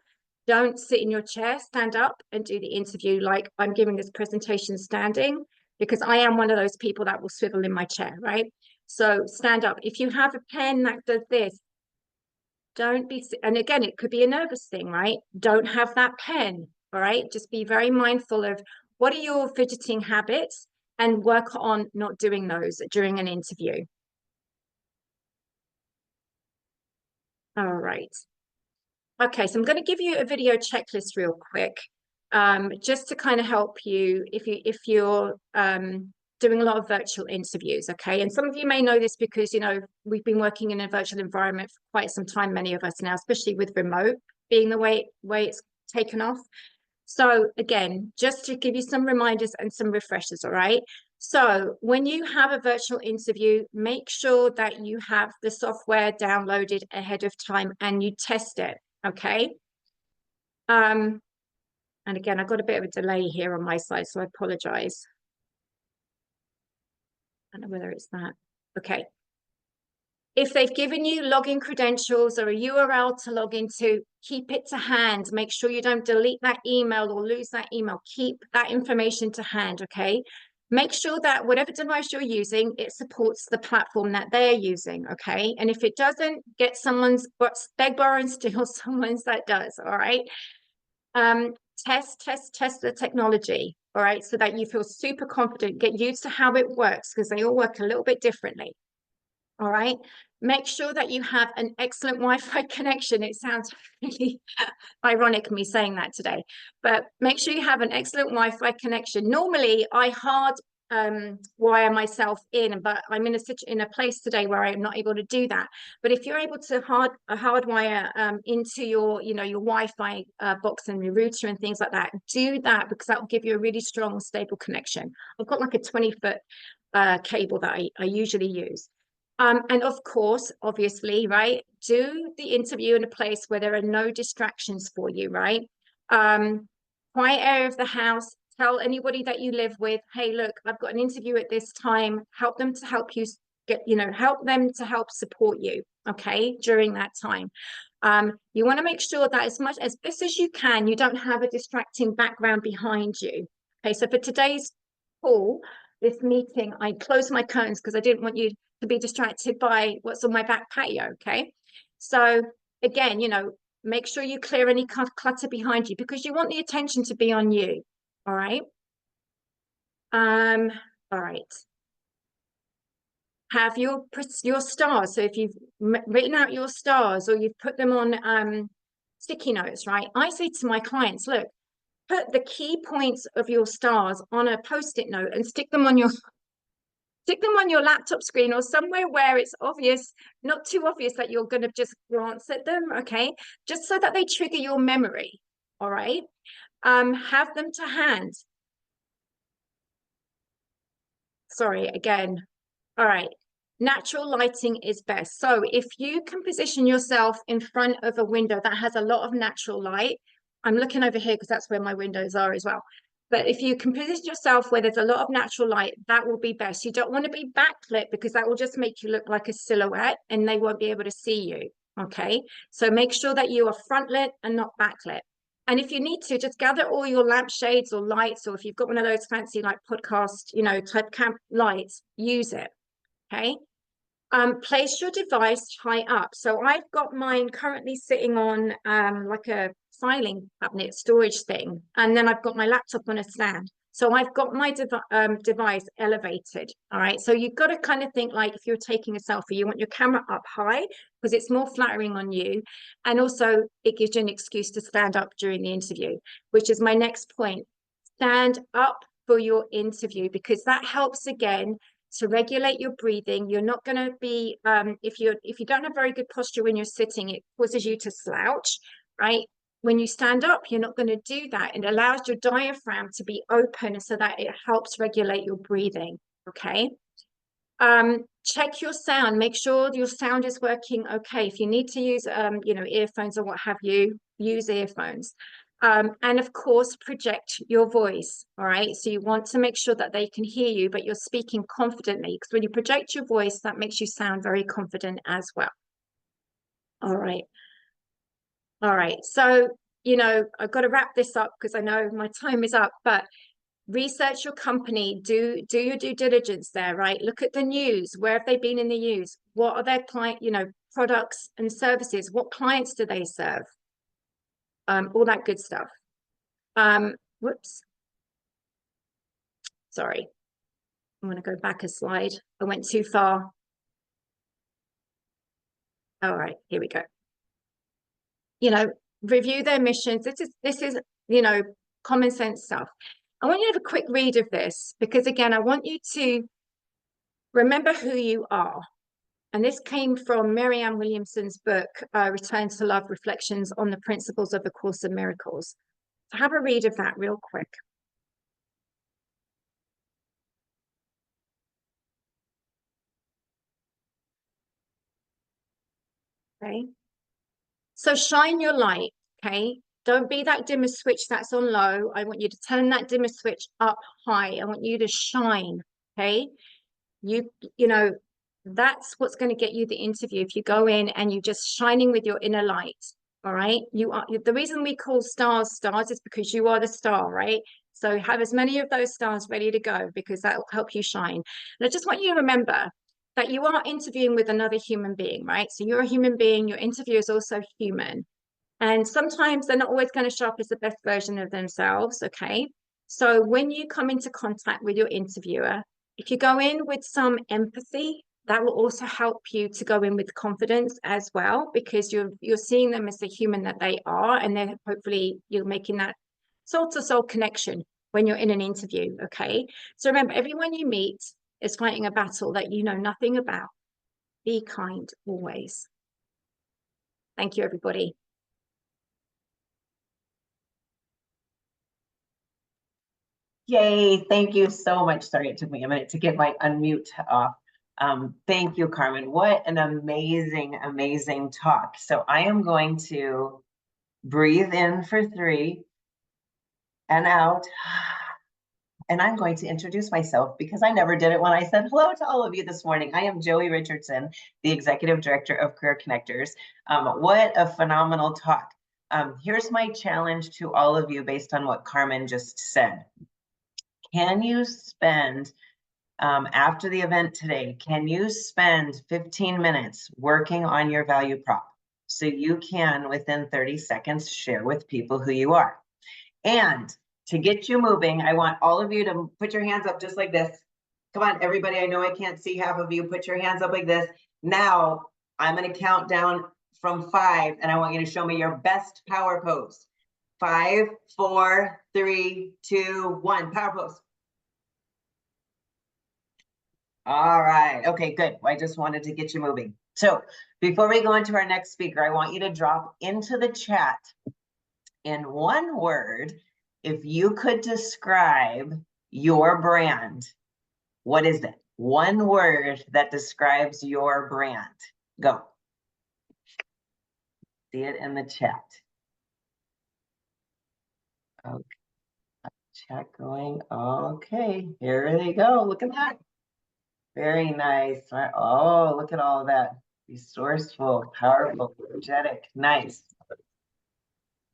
Speaker 2: don't sit in your chair, stand up and do the interview like I'm giving this presentation standing, because I am one of those people that will swivel in my chair, right? So stand up. If you have a pen that does this, don't be, and again, it could be a nervous thing, right? Don't have that pen, all right? Just be very mindful of what are your fidgeting habits and work on not doing those during an interview. All right. Okay, so I'm going to give you a video checklist real quick, just to kind of help you if you're doing a lot of virtual interviews. Okay, and some of you may know this because we've been working in a virtual environment for quite some time, many of us now, especially with remote being the way it's taken off. So again, just to give you some reminders and some refreshers, all right? So when you have a virtual interview, make sure that you have the software downloaded ahead of time and you test it, okay? And again, I've got a bit of a delay here on my side, so I apologize. I don't know whether it's that. Okay. If they've given you login credentials or a URL to log into, keep it to hand. Make sure you don't delete that email or lose that email. Keep that information to hand, okay? Make sure that whatever device you're using, it supports the platform that they're using, okay? And if it doesn't, get someone's, beg, borrow, and steal someone's that does, all right? Test the technology, all right? So that you feel super confident, get used to how it works because they all work a little bit differently. All right. Make sure that you have an excellent Wi-Fi connection. It sounds really ironic me saying that today, but make sure you have an excellent Wi-Fi connection. Normally, I hard wire myself in, but I'm in a place today where I'm not able to do that. But if you're able to hardwire into your your Wi-Fi box and your router and things like that, do that because that will give you a really strong, stable connection. I've got like a 20-foot cable that I usually use. And of course, obviously, right, do the interview in a place where there are no distractions for you, right? Quiet area of the house, tell anybody that you live with, hey, look, I've got an interview at this time, help them to help you help them to help support you, okay, during that time. You want to make sure that as much as best as you can, you don't have a distracting background behind you. Okay, so for today's call, this meeting, I closed my curtains because I didn't want you to be distracted by what's on my back patio, okay? So again, make sure you clear any clutter behind you because you want the attention to be on you, all right? All right. Have your stars. So if you've written out your stars or you've put them on sticky notes, right? I say to my clients, look, put the key points of your stars on a Post-it note and stick them on your Stick them on your laptop screen or somewhere where it's obvious, not too obvious that you're going to just glance at them, okay? Just so that they trigger your memory, all right? Have them to hand. Sorry, again. All right. Natural lighting is best. So if you can position yourself in front of a window that has a lot of natural light, I'm looking over here because that's where my windows are as well. But if you can position yourself where there's a lot of natural light, that will be best. You don't want to be backlit because that will just make you look like a silhouette and they won't be able to see you. Okay. So make sure that you are front lit and not backlit. And if you need to, just gather all your lampshades or lights, or if you've got one of those fancy like podcast, type camp lights, use it. Okay. Place your device high up. So I've got mine currently sitting on like a filing cabinet storage thing, and then I've got my laptop on a stand. So I've got my device elevated. All right. So you've got to kind of think like if you're taking a selfie, you want your camera up high because it's more flattering on you. And also it gives you an excuse to stand up during the interview, which is my next point. Stand up for your interview because that helps again to regulate your breathing. You're not going to be if you don't have very good posture when you're sitting, it causes you to slouch, right? When you stand up, you're not going to do that. It allows your diaphragm to be open so that it helps regulate your breathing. Okay. Check your sound, make sure your sound is working okay. If you need to use earphones or what have you, use earphones. And of course, project your voice. All right. So you want to make sure that they can hear you, but you're speaking confidently because when you project your voice, that makes you sound very confident as well. All right. All right. So, I've got to wrap this up because I know my time is up, but research your company, do your due diligence there, right? Look at the news. Where have they been in the news? What are their client, products and services? What clients do they serve? All that good stuff. Whoops. Sorry. I'm going to go back a slide. I went too far. All right, here we go. Review their missions. This is, common sense stuff. I want you to have a quick read of this because again, I want you to remember who you are. And this came from Marianne Williamson's book, Return to Love, Reflections on the Principles of A Course in Miracles. So have a read of that real quick. Okay. So shine your light, okay? Don't be that dimmer switch that's on low. I want you to turn that dimmer switch up high. I want you to shine, okay? That's what's going to get you the interview. If you go in and you're just shining with your inner light, all right? The reason we call stars is because you are the star, right? So have as many of those stars ready to go because that will help you shine. And I just want you to remember that you are interviewing with another human being, right? So you're a human being, your interviewer is also human. And sometimes they're not always going to show up as the best version of themselves, okay? So when you come into contact with your interviewer, if you go in with some empathy, that will also help you to go in with confidence as well, because you're seeing them as the human that they are, and then hopefully you're making that soul-to-soul connection when you're in an interview, okay? So remember, everyone you meet is fighting a battle that you know nothing about. Be kind always. Thank you, everybody.
Speaker 1: Yay, thank you so much. Sorry, it took me a minute to get my unmute off. Thank you, Carmen. What an amazing, amazing talk. So I am going to breathe in for 3 and out. And I'm going to introduce myself because I never did it when I said hello to all of you this morning. I am Joey Richardson, the Executive Director of Career Connectors. What a phenomenal talk. Here's my challenge to all of you based on what Carmen just said. Can you spend, after the event today, can you spend 15 minutes working on your value prop so you can, within 30 seconds, share with people who you are? And to get you moving, I want all of you to put your hands up just like this. Come on, everybody. I know I can't see half of you. Put your hands up like this. Now, I'm going to count down from 5, and I want you to show me your best power pose. 5, 4, 3, 2, 1. Power pose. All right. Okay, good. I just wanted to get you moving. So before we go into our next speaker, I want you to drop into the chat in one word, if you could describe your brand, what is it? One word that describes your brand. Go. See it in the chat. Okay. Chat going. Okay, here they go. Look at that. Very nice. Oh, look at all of that. Resourceful, powerful, energetic. Nice.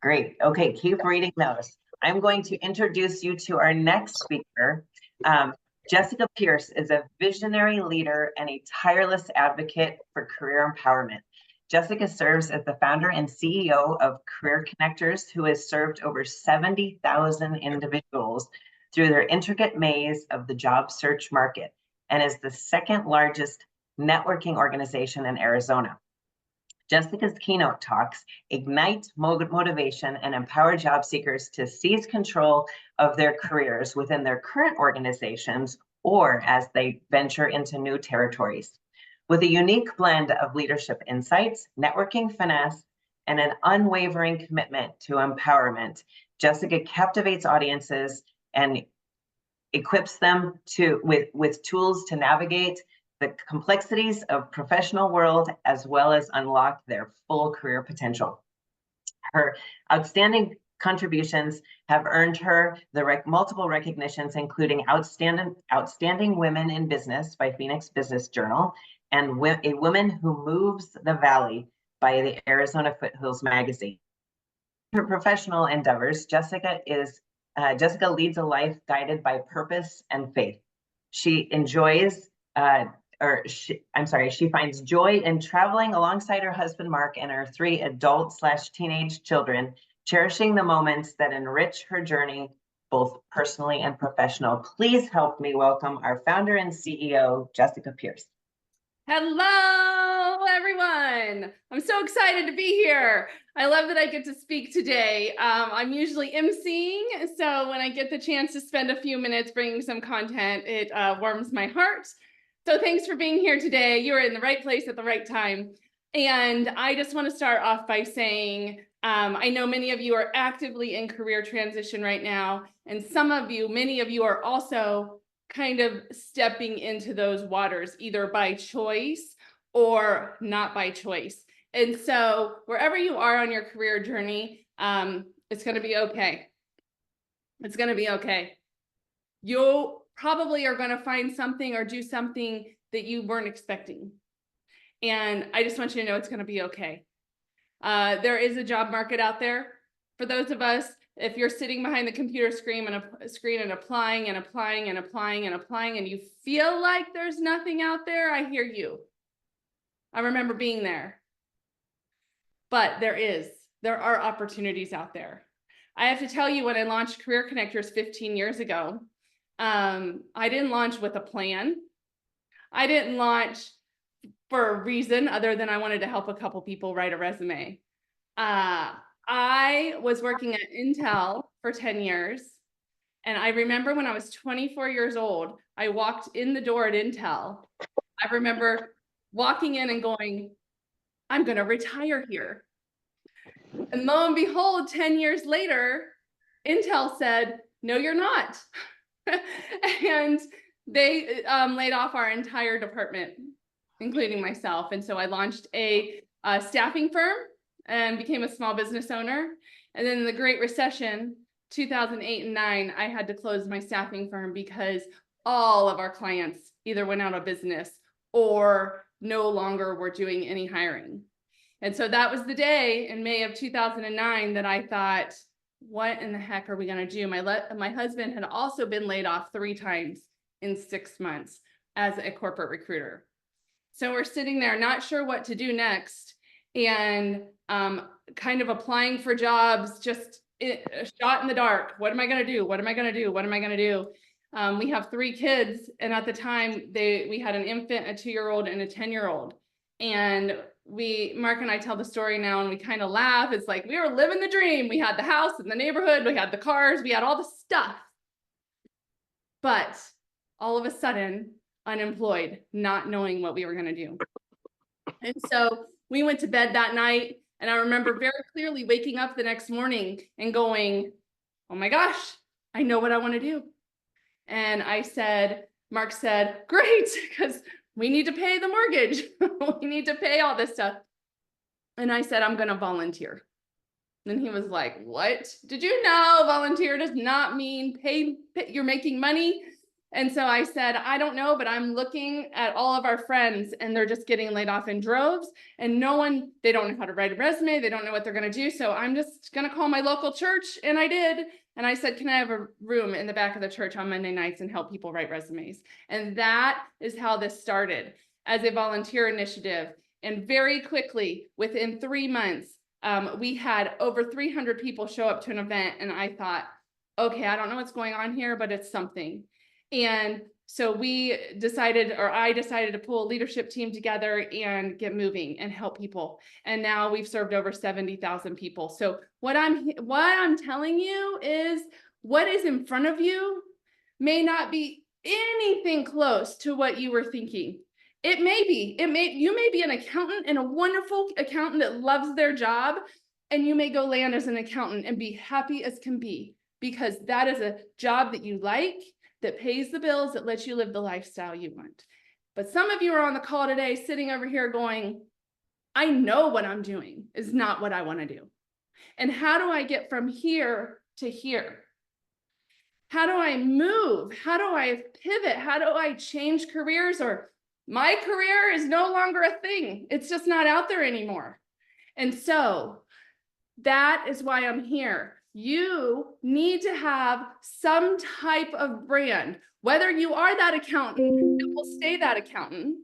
Speaker 1: Great. Okay, keep reading those. I'm going to introduce you to our next speaker. Jessica Pierce is a visionary leader and a tireless advocate for career empowerment. Jessica serves as the founder and CEO of Career Connectors, who has served over 70,000 individuals through their intricate maze of the job search market, and is the second largest networking organization in Arizona. Jessica's keynote talks ignite motivation and empower job seekers to seize control of their careers within their current organizations or as they venture into new territories. With a unique blend of leadership insights, networking finesse, and an unwavering commitment to empowerment, Jessica captivates audiences and equips them with tools to navigate the complexities of professional world, as well as unlock their full career potential. Her outstanding contributions have earned her the multiple recognitions, including Outstanding Women in Business by Phoenix Business Journal, and A Woman Who Moves the Valley by the Arizona Foothills Magazine. Her professional endeavors, Jessica leads a life guided by purpose and faith. She enjoys she finds joy in traveling alongside her husband, Mark, and her 3 adult/teenage children, cherishing the moments that enrich her journey, both personally and professional. Please help me welcome our founder and CEO, Jessica Pierce.
Speaker 3: Hello, everyone. I'm so excited to be here. I love that I get to speak today. I'm usually emceeing, so when I get the chance to spend a few minutes bringing some content, it warms my heart. So thanks for being here today. You're in the right place at the right time. And I just want to start off by saying, I know many of you are actively in career transition right now, and many of you are also kind of stepping into those waters, either by choice or not by choice. And so wherever you are on your career journey, it's going to be okay. It's going to be okay. You probably are going to find something or do something that you weren't expecting. And I just want you to know it's going to be okay. There is a job market out there. For those of us, if you're sitting behind the computer screen and applying and applying and applying and applying, and you feel like there's nothing out there, I hear you. I remember being there. But there are opportunities out there. I have to tell you, when I launched Career Connectors 15 years ago, I didn't launch with a plan. I didn't launch for a reason other than I wanted to help a couple people write a resume. I was working at Intel for 10 years. And I remember when I was 24 years old, I walked in the door at Intel. I remember walking in and going, I'm going to retire here. And lo and behold, 10 years later, Intel said, no, you're not. And they laid off our entire department, including myself. And so I launched a staffing firm and became a small business owner. And then in the Great Recession, 2008 and 2009, I had to close my staffing firm because all of our clients either went out of business or no longer were doing any hiring. And so that was the day in May of 2009 that I thought, what in the heck are we going to do? My husband had also been laid off 3 times in 6 months as a corporate recruiter. So we're sitting there not sure what to do next, and kind of applying for jobs, just a shot in the dark. What am I going to do? What am I going to do? What am I going to do? We have 3 kids, and at the time we had an infant, a 2-year-old, and a 10-year-old. And Mark and I tell the story now, and we kind of laugh. It's like we were living the dream. We had the house in the neighborhood, we had the cars, we had all the stuff. But all of a sudden, unemployed, not knowing what we were going to do. And so we went to bed that night, and I remember very clearly waking up the next morning and going, oh my gosh, I know what I want to do. And Mark said, great, because we need to pay the mortgage. We need to pay all this stuff. And I said, I'm going to volunteer. And he was like, what? Did you know volunteer does not mean pay, you're making money? And so I said, I don't know, but I'm looking at all of our friends and they're just getting laid off in droves, and they don't know how to write a resume. They don't know what they're going to do. So I'm just going to call my local church. And I did. And I said, can I have a room in the back of the church on Monday nights and help people write resumes? And that is how this started, as a volunteer initiative. And very quickly, within 3 months, we had over 300 people show up to an event. And I thought, okay, I don't know what's going on here, but it's something. And so I decided to pull a leadership team together and get moving and help people. And now we've served over 70,000 people. So what I'm telling you is, what is in front of you may not be anything close to what you were thinking. You may be an accountant, and a wonderful accountant that loves their job, and you may go land as an accountant and be happy as can be, because that is a job that you like, that pays the bills, that lets you live the lifestyle you want. But some of you are on the call today sitting over here going, I know what I'm doing is not what I want to do. And how do I get from here to here? How do I move? How do I pivot? How do I change careers? Or my career is no longer a thing. It's just not out there anymore. And so that is why I'm here. You need to have some type of brand, whether you are that accountant that will stay that accountant,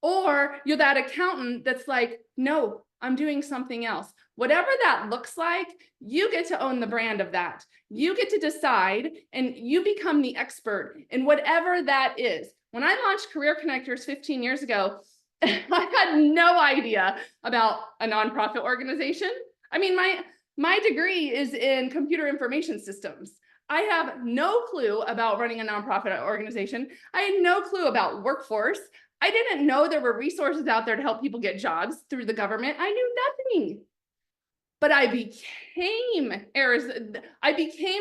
Speaker 3: or you're that accountant that's like, no, I'm doing something else. Whatever that looks like, you get to own the brand of that. You get to decide, and you become the expert in whatever that is. When I launched Career Connectors 15 years ago, I had no idea about a nonprofit organization. I mean, my degree is in computer information systems. I have no clue about running a nonprofit organization. I had no clue about workforce. I didn't know there were resources out there to help people get jobs through the government. I knew nothing. But I became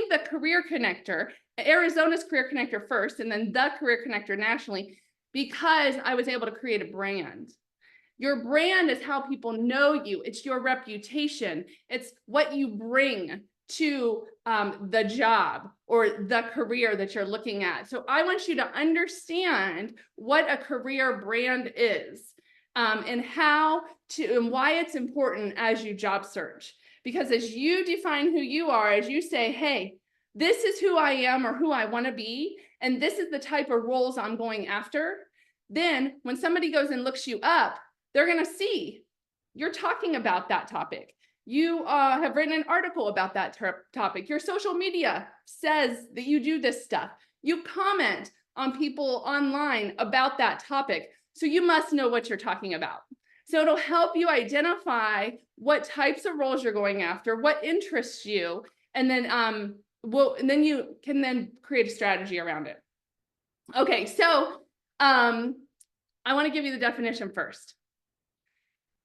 Speaker 3: the Career Connector, Arizona's Career Connector first, and then the Career Connector nationally, because I was able to create a brand. Your brand is how people know you. It's your reputation. It's what you bring to the job or the career that you're looking at. So I want you to understand what a career brand is, and why it's important as you job search. Because as you define who you are, as you say, hey, this is who I am or who I want to be, and this is the type of roles I'm going after, then when somebody goes and looks you up, they're going to see you're talking about that topic. You have written an article about that topic. Your social media says that you do this stuff. You comment on people online about that topic. So you must know what you're talking about. So it'll help you identify what types of roles you're going after, what interests you, and then you can then create a strategy around it. Okay, so I want to give you the definition first.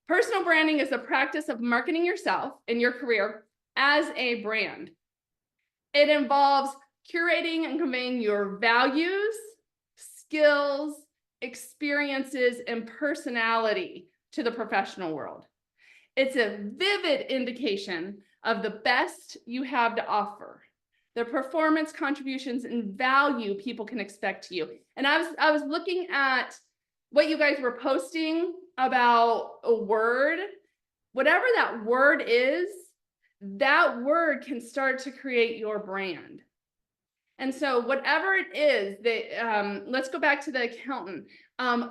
Speaker 3: Personal branding is the practice of marketing yourself and your career as a brand. It involves curating and conveying your values, skills, experiences, and personality to the professional world. It's a vivid indication of the best you have to offer, the performance, contributions, and value people can expect to you. And I was looking at what you guys were posting about a word. Whatever that word is, that word can start to create your brand. And so whatever it is that, let's go back to the accountant. As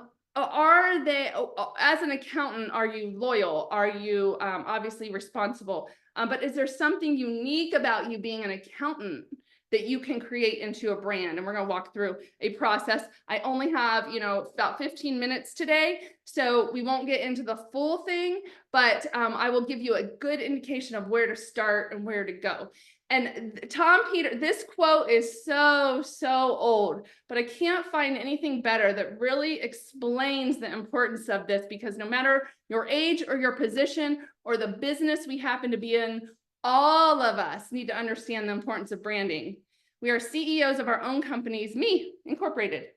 Speaker 3: an accountant, are you loyal? Are you obviously responsible? But is there something unique about you being an accountant that you can create into a brand? And we're going to walk through a process. I only have, about 15 minutes today, so we won't get into the full thing, but I will give you a good indication of where to start and where to go. And Tom Peter, this quote is so old, but I can't find anything better that really explains the importance of this, because no matter your age or your position or the business we happen to be in, all of us need to understand the importance of branding. We are CEOs of our own companies, me incorporated.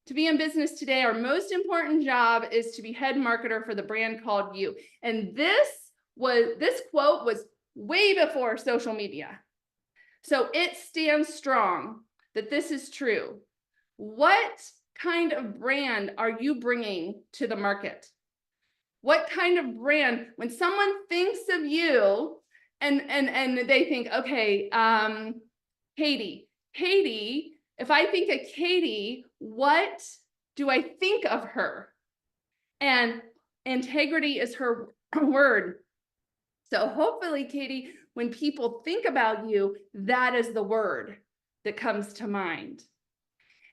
Speaker 3: To be in business today, our most important job is to be head marketer for the brand called you. And this quote was way before social media. So it stands strong that this is true. What kind of brand are you bringing to the market? What kind of brand, when someone thinks of you and they think, okay, Katie, if I think of Katie, what do I think of her? And integrity is her word. So hopefully, Katie, when people think about you, that is the word that comes to mind.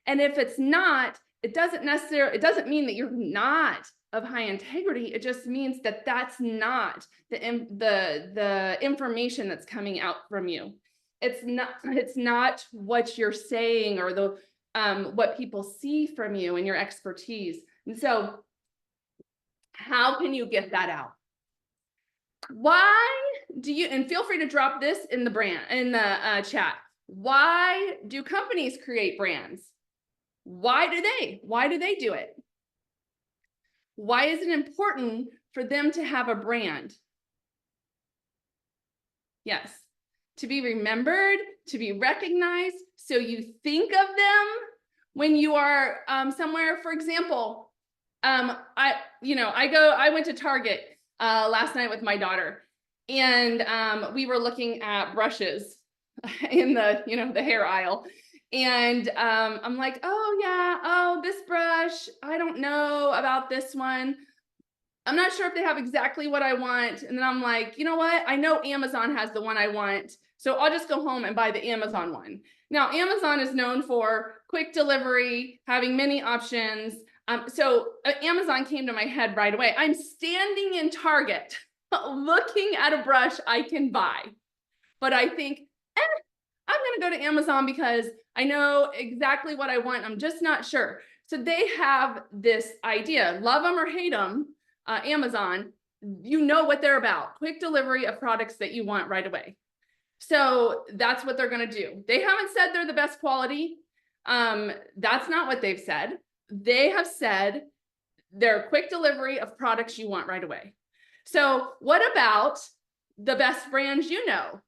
Speaker 3: And if it's not, it doesn't mean that you're not of high integrity. It just means that that's not the information that's coming out from you. It's not what you're saying or the what people see from you and your expertise. And so how can you get that out? Why do you, and feel free to drop this in the chat. Why do companies create brands? Why do they do it? Why is it important for them to have a brand? Yes, to be remembered, to be recognized, so you think of them when you are somewhere. For example, I went to Target last night with my daughter, and we were looking at brushes in the hair aisle. And I'm like, oh yeah, this brush, I don't know about this one. I'm not sure if they have exactly what I want. And then I'm like, you know what? I know Amazon has the one I want, so I'll just go home and buy the Amazon one. Now, Amazon is known for quick delivery, having many options. So Amazon came to my head right away. I'm standing in Target looking at a brush I can buy, but I think, I'm going to go to Amazon because I know exactly what I want. I'm just not sure. So they have this idea, love them or hate them, Amazon, you know what they're about, quick delivery of products that you want right away. So that's what they're going to do. They haven't said they're the best quality. That's not what they've said. They have said they're quick delivery of products you want right away. So what about the best brands you know?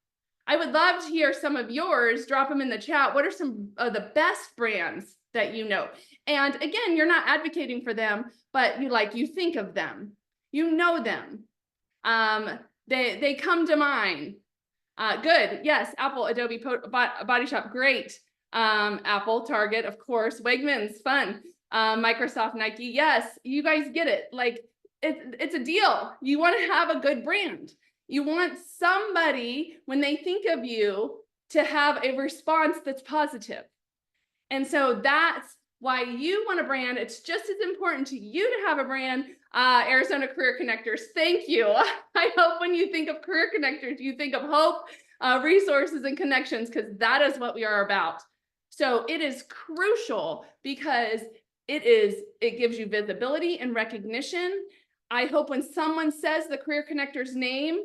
Speaker 3: I would love to hear some of yours. Drop them in the chat. What are some of the best brands that you know? And again, you're not advocating for them, but you think of them, you know them. They come to mind. Good. Yes. Apple, Adobe, Body Shop. Great. Apple, Target, of course. Wegmans, fun. Microsoft, Nike. Yes. You guys get it. It's a deal. You want to have a good brand. You want somebody, when they think of you, to have a response that's positive. And so that's why you want a brand. It's just as important to you to have a brand. Arizona Career Connectors, thank you. I hope when you think of Career Connectors, you think of hope, resources, and connections, because that is what we are about. So it is crucial because it gives you visibility and recognition. I hope when someone says the Career Connectors name,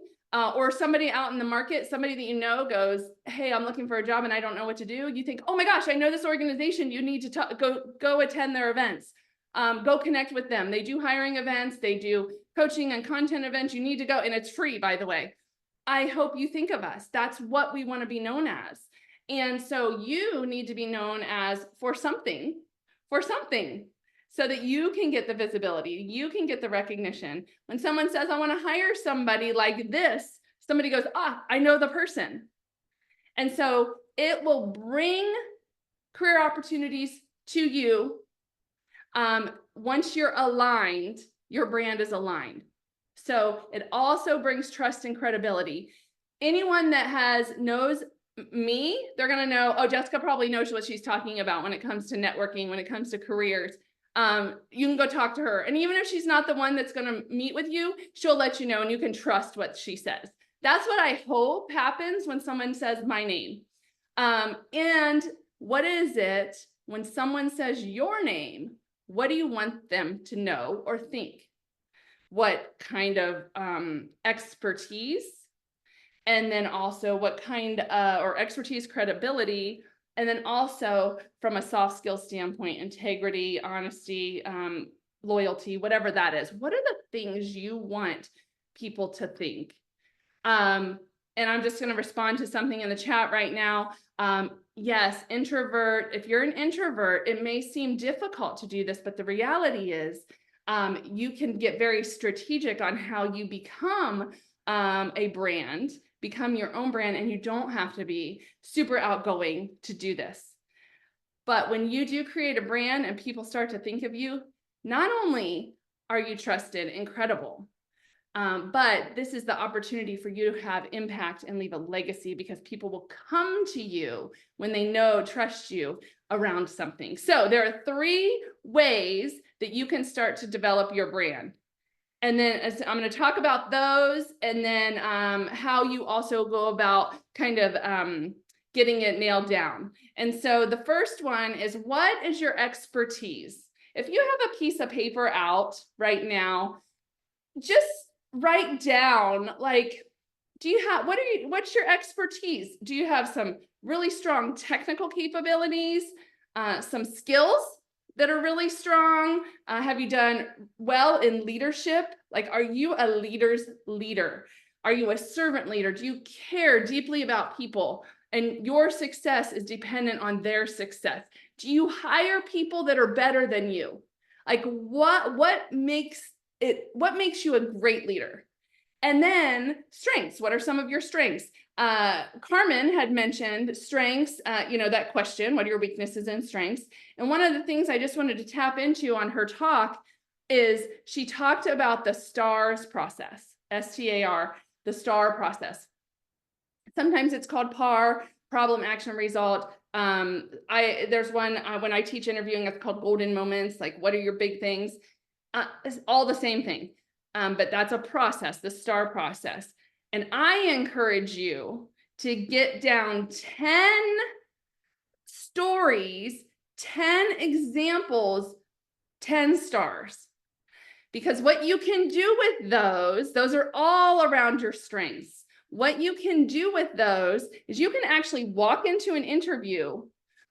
Speaker 3: or somebody out in the market, somebody that you know goes, hey, I'm looking for a job and I don't know what to do. You think, oh my gosh, I know this organization. You need to go attend their events. Go connect with them. They do hiring events. They do coaching and content events. You need to go, and it's free, by the way. I hope you think of us. That's what we want to be known as. And so you need to be known as for something, so that you can get the visibility, you can get the recognition. When someone says, I want to hire somebody like this, somebody goes, I know the person. And so it will bring career opportunities to you. Once you're aligned, your brand is aligned. So it also brings trust and credibility. Anyone that knows me, they're going to know, oh, Jessica probably knows what she's talking about when it comes to networking, when it comes to careers. You can go talk to her. And even if she's not the one that's going to meet with you, she'll let you know, and you can trust what she says. That's what I hope happens when someone says my name. And what is it when someone says your name? What do you want them to know or think? What kind of expertise? And then also what kind or expertise, credibility, and then also from a soft skill standpoint, integrity, honesty, loyalty, whatever that is. What are the things you want people to think? And I'm just going to respond to something in the chat right now. Yes, introvert. If you're an introvert, it may seem difficult to do this, but the reality is you can get very strategic on how you become a brand, become your own brand, and you don't have to be super outgoing to do this. But when you do create a brand and people start to think of you, not only are you trusted and credible, but this is the opportunity for you to have impact and leave a legacy, because people will come to you when they trust you around something. So there are 3 ways that you can start to develop your brand. And then I'm going to talk about those, and then how you also go about kind of getting it nailed down. And so the first one is, what is your expertise? If you have a piece of paper out right now, just write down, like, what's your expertise? Do you have some really strong technical capabilities, some skills that are really strong? Have you done well in leadership? Like, are you a leader's leader? Are you a servant leader? Do you care deeply about people and your success is dependent on their success? Do you hire people that are better than you? Like, what makes you a great leader? And then strengths. What are some of your strengths? Carmen had mentioned strengths, that question, what are your weaknesses and strengths? And one of the things I just wanted to tap into on her talk is she talked about the STARS process, STAR, the STAR process. Sometimes it's called PAR, problem, action, result. There's one when I teach interviewing, it's called golden moments. Like, what are your big things? It's all the same thing. But that's a process, the STAR process. And I encourage you to get down 10 stories, 10 examples, 10 stars. Because what you can do with those are all around your strengths. What you can do with those is you can actually walk into an interview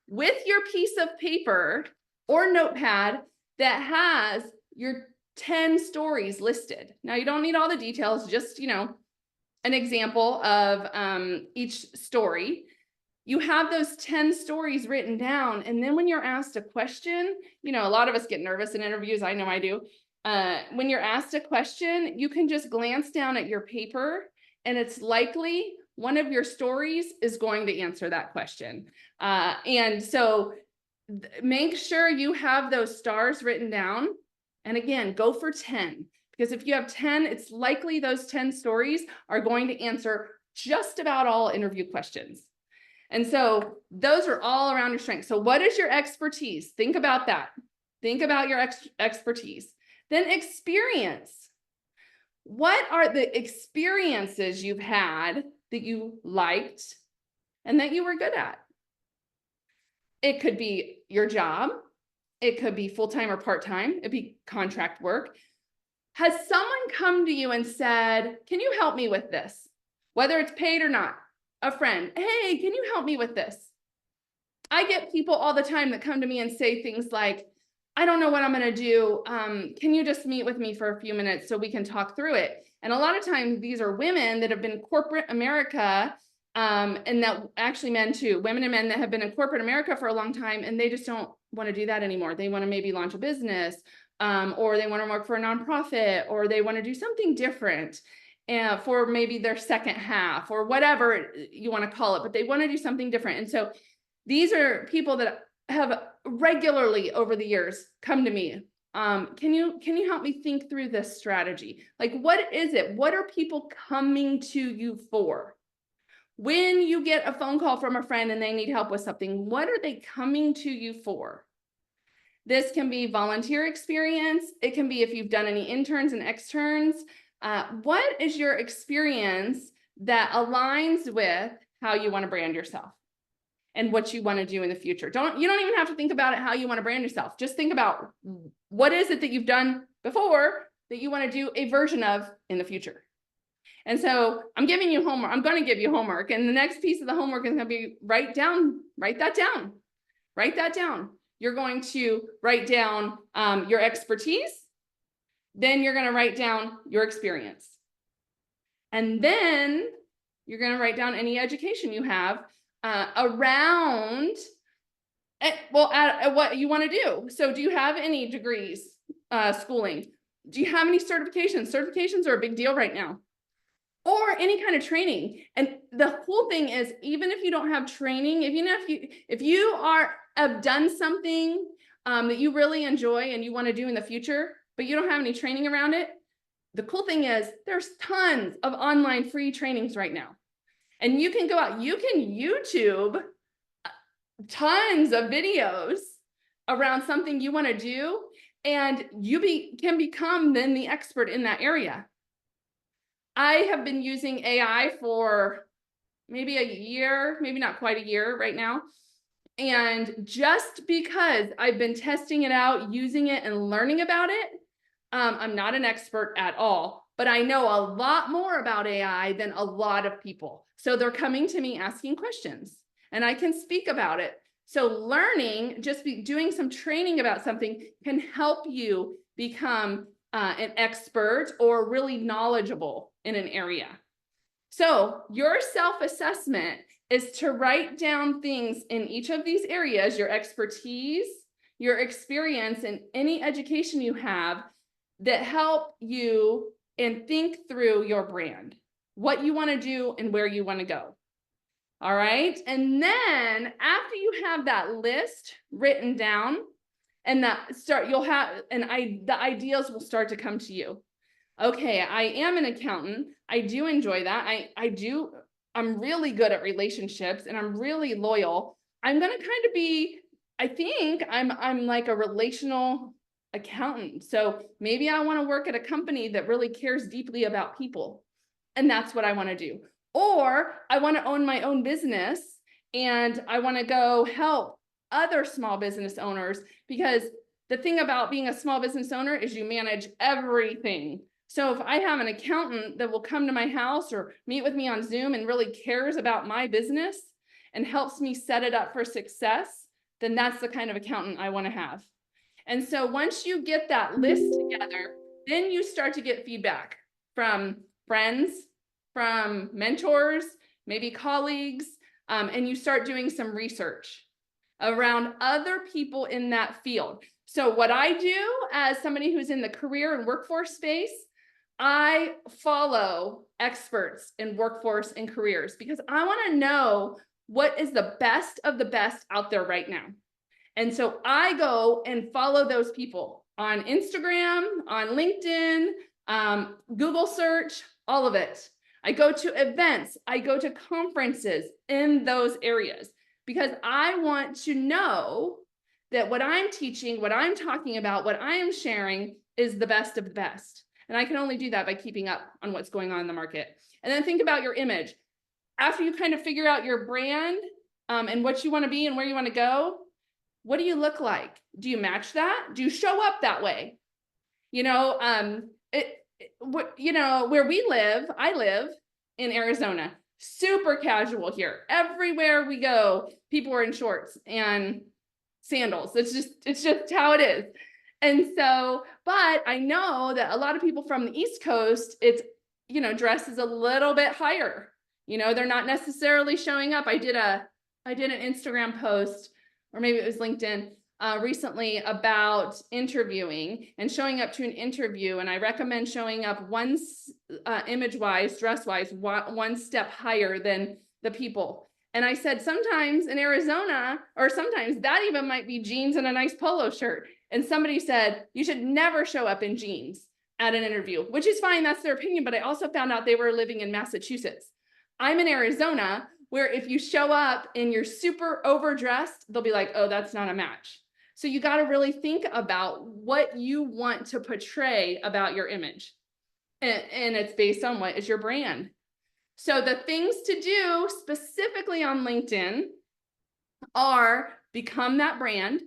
Speaker 3: with your piece of paper or notepad that has your 10 stories listed. Now, you don't need all the details, just, an example of each story. You have those 10 stories written down. And then when you're asked a question, a lot of us get nervous in interviews. I know I do. When you're asked a question, you can just glance down at your paper, and it's likely one of your stories is going to answer that question. And so make sure you have those stars written down. And again, go for 10, because if you have 10, it's likely those 10 stories are going to answer just about all interview questions. And so those are all around your strengths. So what is your expertise? Think about that. Think about your expertise. Then experience. What are the experiences you've had that you liked and that you were good at? It could be your job. It could be full-time or part-time. It'd be contract work. Has someone come to you and said, can you help me with this? Whether it's paid or not, a friend, hey, can you help me with this? I get people all the time that come to me and say things like, I don't know what I'm going to do. Can you just meet with me for a few minutes so we can talk through it? And a lot of times these are women that have been in corporate America, and that actually men too, women and men that have been in corporate America for a long time, and they just don't want to do that anymore. They want to maybe launch a business, or they want to work for a nonprofit, or they want to do something different for maybe their second half or whatever you want to call it, but they want to do something different. And so these are people that have regularly over the years come to me. Can you help me think through this strategy? Like, what is it? What are people coming to you for? When you get a phone call from a friend and they need help with something, what are they coming to you for? This can be volunteer experience. It can be if you've done any interns and externs. What is your experience that aligns with how you want to brand yourself and what you want to do in the future. You don't even have to think about it how you want to brand yourself. Just think about what is it that you've done before that you want to do a version of in the future. And so I'm giving you homework. I'm going to give you homework. And the next piece of the homework is going to be write that down. You're going to write down your expertise. Then you're going to write down your experience. And then you're going to write down any education you have around what you want to do. So do you have any degrees, schooling? Do you have any certifications? Certifications are a big deal right now. Or any kind of training. And the cool thing is, even if you don't have training, if you have done something that you really enjoy and you want to do in the future, but you don't have any training around it, the cool thing is there's tons of online free trainings right now. And you can go out, you can YouTube tons of videos around something you want to do, and you can become then the expert in that area. I have been using AI for maybe a year, maybe not quite a year right now. And just because I've been testing it out, using it and learning about it, I'm not an expert at all, but I know a lot more about AI than a lot of people. So they're coming to me asking questions and I can speak about it. So learning, doing some training about something can help you become an expert or really knowledgeable in an area. So your self-assessment is to write down things in each of these areas, your expertise, your experience, and any education you have that help you and think through your brand, what you want to do and where you want to go. All right. And then after you have that list written down, and the ideas will start to come to you. Okay, I am an accountant. I do enjoy that. I'm really good at relationships and I'm really loyal. I'm going to kind of be, I think I'm like a relational accountant. So maybe I want to work at a company that really cares deeply about people. And that's what I want to do. Or I want to own my own business and I want to go help other small business owners, because the thing about being a small business owner is you manage everything. So if I have an accountant that will come to my house or meet with me on Zoom and really cares about my business and helps me set it up for success, then that's the kind of accountant I want to have. And so once you get that list together, then you start to get feedback from friends, from mentors, maybe colleagues, and you start doing some research around other people in that field. So what I do as somebody who's in the career and workforce space, I follow experts in workforce and careers because I want to know what is the best of the best out there right now. And so I go and follow those people on Instagram, on LinkedIn, Google search, all of it. I go to events, I go to conferences in those areas because I want to know that what I'm teaching, what I'm talking about, what I am sharing is the best of the best. And I can only do that by keeping up on what's going on in the market. And then think about your image. After you kind of figure out your brand and what you want to be and where you want to go, what do you look like? Do you match that? Do you show up that way? Where we live, I live in Arizona, super casual here. Everywhere we go, people are in shorts and sandals. It's just how it is. And so, but I know that a lot of people from the East Coast, it's, dress is a little bit higher. They're not necessarily showing up. I did an Instagram post, or maybe it was LinkedIn, recently about interviewing and showing up to an interview. And I recommend showing up image-wise, dress-wise, one step higher than the people. And I said, sometimes in Arizona, or sometimes that even might be jeans and a nice polo shirt. And somebody said, you should never show up in jeans at an interview, which is fine. That's their opinion. But I also found out they were living in Massachusetts. I'm in Arizona, where if you show up and you're super overdressed, they'll be like, oh, that's not a match. So you got to really think about what you want to portray about your image. And it's based on what is your brand. So the things to do specifically on LinkedIn are become that brand,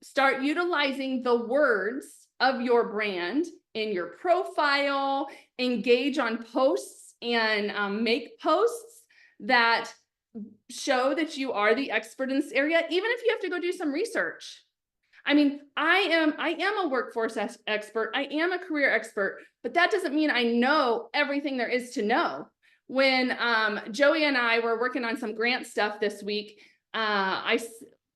Speaker 3: start utilizing the words of your brand in your profile, engage on posts and make posts that show that you are the expert in this area, even if you have to go do some research. I mean, I am a workforce expert. I am a career expert, but that doesn't mean I know everything there is to know. When Joey and I were working on some grant stuff this week,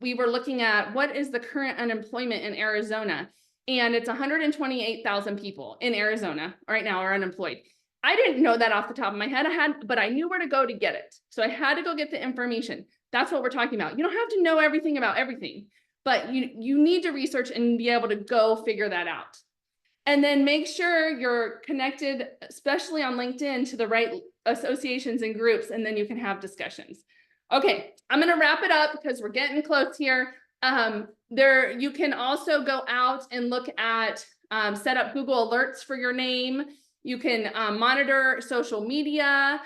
Speaker 3: we were looking at what is the current unemployment in Arizona, and it's 128,000 people in Arizona right now are unemployed. I didn't know that off the top of my head. But I knew where to go to get it. So I had to go get the information. That's what we're talking about. You don't have to know everything about everything, but you need to research and be able to go figure that out. And then make sure you're connected, especially on LinkedIn, to the right associations and groups, and then you can have discussions. Okay, I'm gonna wrap it up because we're getting close here. You can also go out and look at, set up Google Alerts for your name. You can monitor social media.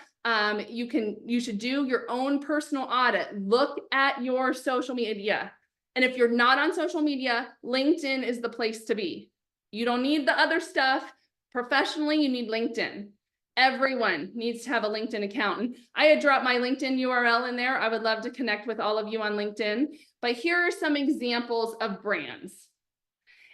Speaker 3: You should do your own personal audit. Look at your social media. And if you're not on social media, LinkedIn is the place to be. You don't need the other stuff. Professionally, you need LinkedIn. Everyone needs to have a LinkedIn account. And I had dropped my LinkedIn URL in there. I would love to connect with all of you on LinkedIn. But here are some examples of brands.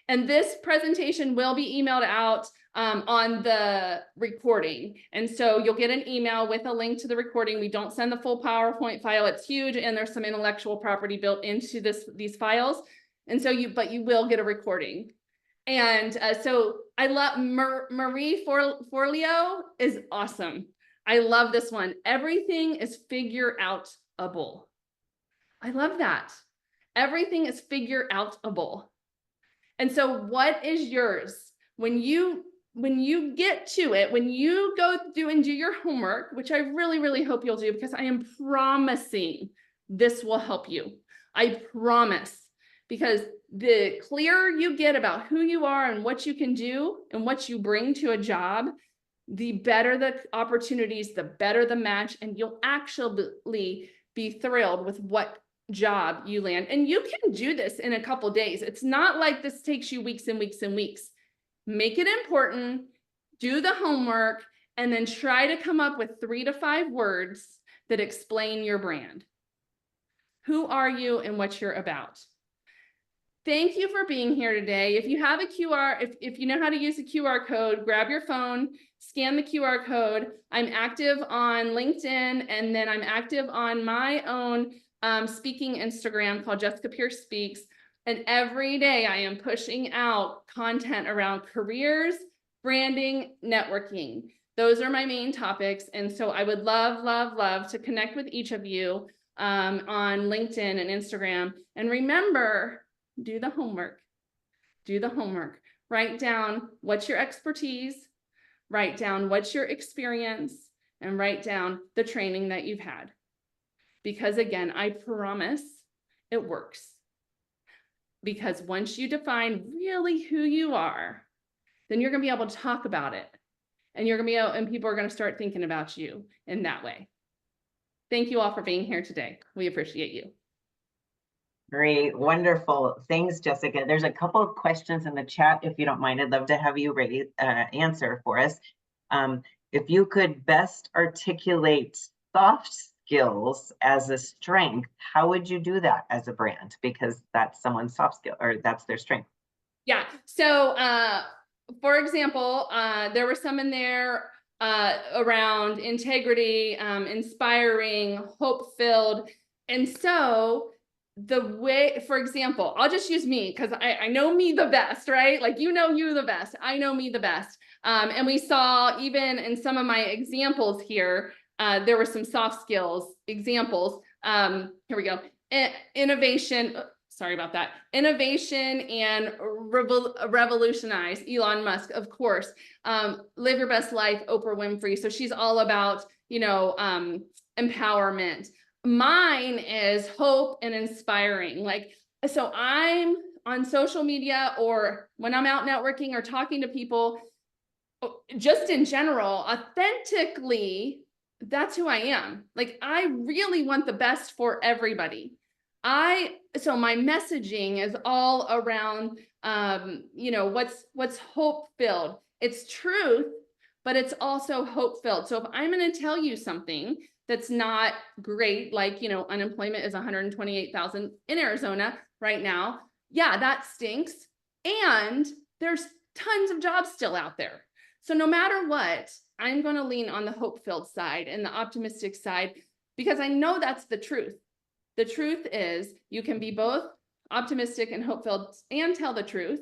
Speaker 3: And this presentation will be emailed out on the recording. And so you'll get an email with a link to the recording. We don't send the full PowerPoint file. It's huge, and there's some intellectual property built into these files. And so but you will get a recording. And so I love Marie Forleo is awesome. I love this one. Everything is figure outable. I love that. Everything is figure outable. And so what is yours? When you get to it, when you go do your homework, which I really, really hope you'll do, because I am promising this will help you. I promise. Because the clearer you get about who you are and what you can do and what you bring to a job, the better the opportunities, the better the match, and you'll actually be thrilled with what job you land. And you can do this in a couple days. It's not like this takes you weeks and weeks and weeks. Make it important, do the homework, and then try to come up with 3 to 5 words that explain your brand. Who are you and what you're about? Thank you for being here today. If you have a QR, if you know how to use a QR code, grab your phone, scan the QR code. I'm active on LinkedIn, and then I'm active on my own speaking Instagram called Jessica Pierce Speaks. And every day I am pushing out content around careers, branding, networking. Those are my main topics. And so I would love, love, love to connect with each of you on LinkedIn and Instagram. And remember, do the homework. Do the homework. Write down what's your expertise, write down what's your experience, and write down the training that you've had. Because again, I promise it works. Because once you define really who you are, then you're going to be able to talk about it. And you're going to be able, and people are going to start thinking about you in that way. Thank you all for being here today. We appreciate you.
Speaker 1: Great, wonderful. Thanks, Jessica. There's a couple of questions in the chat. If you don't mind, I'd love to have you answer for us. If you could best articulate soft skills as a strength, how would you do that as a brand? Because that's someone's soft skill, or that's their strength.
Speaker 3: Yeah. So, for example, there were some in there around integrity, inspiring, hope-filled. And so the way, for example, I'll just use me because I know me the best, right? Like, you know, you the best. I know me the best. And we saw even in some of my examples here, there were some soft skills examples. Here we go. Innovation. Sorry about that. Innovation and revolutionize. Elon Musk, of course. Live your best life. Oprah Winfrey. So she's all about, you know, empowerment. Mine is hope and inspiring. Like, so I'm on social media, or when I'm out networking or talking to people, just in general, authentically that's who I am. Like, I really want the best for everybody. So my messaging is all around, you know, what's hope filled. It's truth, but it's also hope filled. So if I'm going to tell you something that's not great, like, you know, unemployment is 128,000 in Arizona right now. Yeah, that stinks. And there's tons of jobs still out there. So no matter what, I'm going to lean on the hope-filled side and the optimistic side, because I know that's the truth. The truth is you can be both optimistic and hope-filled and tell the truth.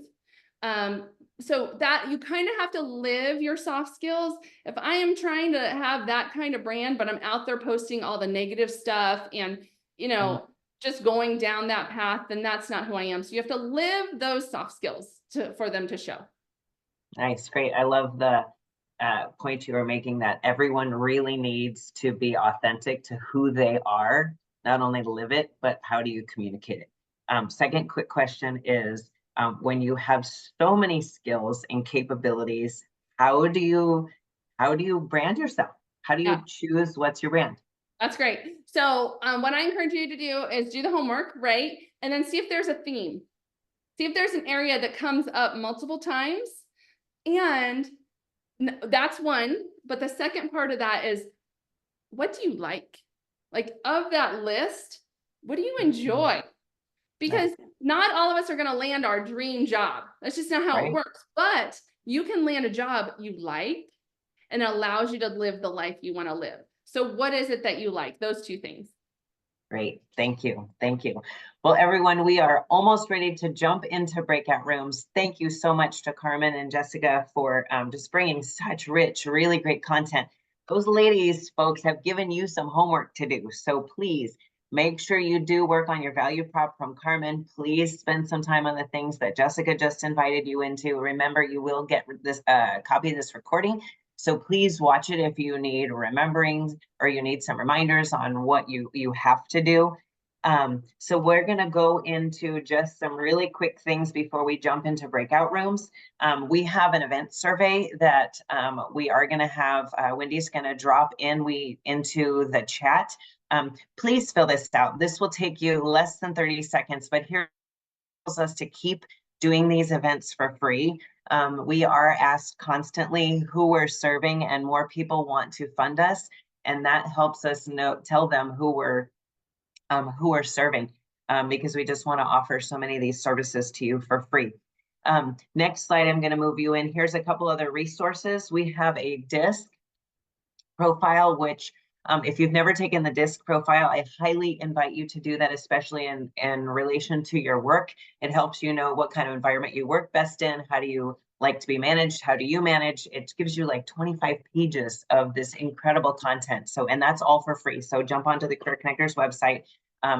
Speaker 3: So that you kind of have to live your soft skills. If I am trying to have that kind of brand, but I'm out there posting all the negative stuff and, you know, just going down that path, then that's not who I am. So you have to live those soft skills for them to show.
Speaker 1: Nice, great. I love the point you were making, that everyone really needs to be authentic to who they are, not only to live it, but how do you communicate it? Second quick question is, when you have so many skills and capabilities, how do you brand yourself? How do you choose what's your brand?
Speaker 3: That's great. So what I encourage you to do is do the homework, right? And then see if there's a theme. See if there's an area that comes up multiple times. And that's one. But the second part of that is, what do you like? Like, of that list, what do you enjoy? Because not all of us are going to land our dream job. That's just not how it works. But you can land a job you like, and it allows you to live the life you want to live. So what is it that you like? Those two things.
Speaker 1: Great. Thank you. Thank you. Well, everyone, we are almost ready to jump into breakout rooms. Thank you so much to Carmen and Jessica for just bringing such rich, really great content. Those ladies, folks, have given you some homework to do. So please make sure you do work on your value prop from Carmen. Please spend some time on the things that Jessica just invited you into. Remember, you will get this copy of this recording. So please watch it if you need remembering or you need some reminders on what you have to do. So we're going to go into just some really quick things before we jump into breakout rooms. We have an event survey that we are going to have, Wendy's going to drop into the chat. Please fill this out. This will take you less than 30 seconds, but here tells us to keep doing these events for free. We are asked constantly who we're serving, and more people want to fund us, and that helps us tell them who we're serving, because we just want to offer so many of these services to you for free. Next slide, I'm going to move you in. Here's a couple other resources. We have a DISC profile, which if you've never taken the DISC profile, I highly invite you to do that, especially in relation to your work. It helps you know what kind of environment you work best in. How do you like to be managed? How do you manage? It gives you like 25 pages of this incredible content. So, and that's all for free. So jump onto the Career Connectors website.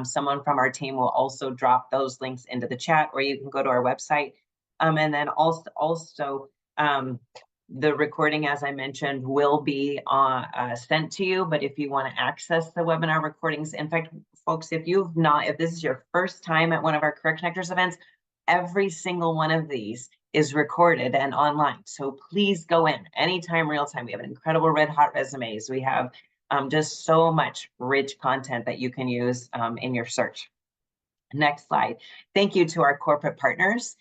Speaker 1: Someone from our team will also drop those links into the chat, or you can go to our website. And then also the recording, as I mentioned, will be sent to you. But if you want to access the webinar recordings, in fact, folks, if this is your first time at one of our Career Connectors events, every single one of these is recorded and online. So please go in anytime, real time. We have an incredible red hot resumes. We have just so much rich content that you can use in your search. Next slide. Thank you to our corporate partners.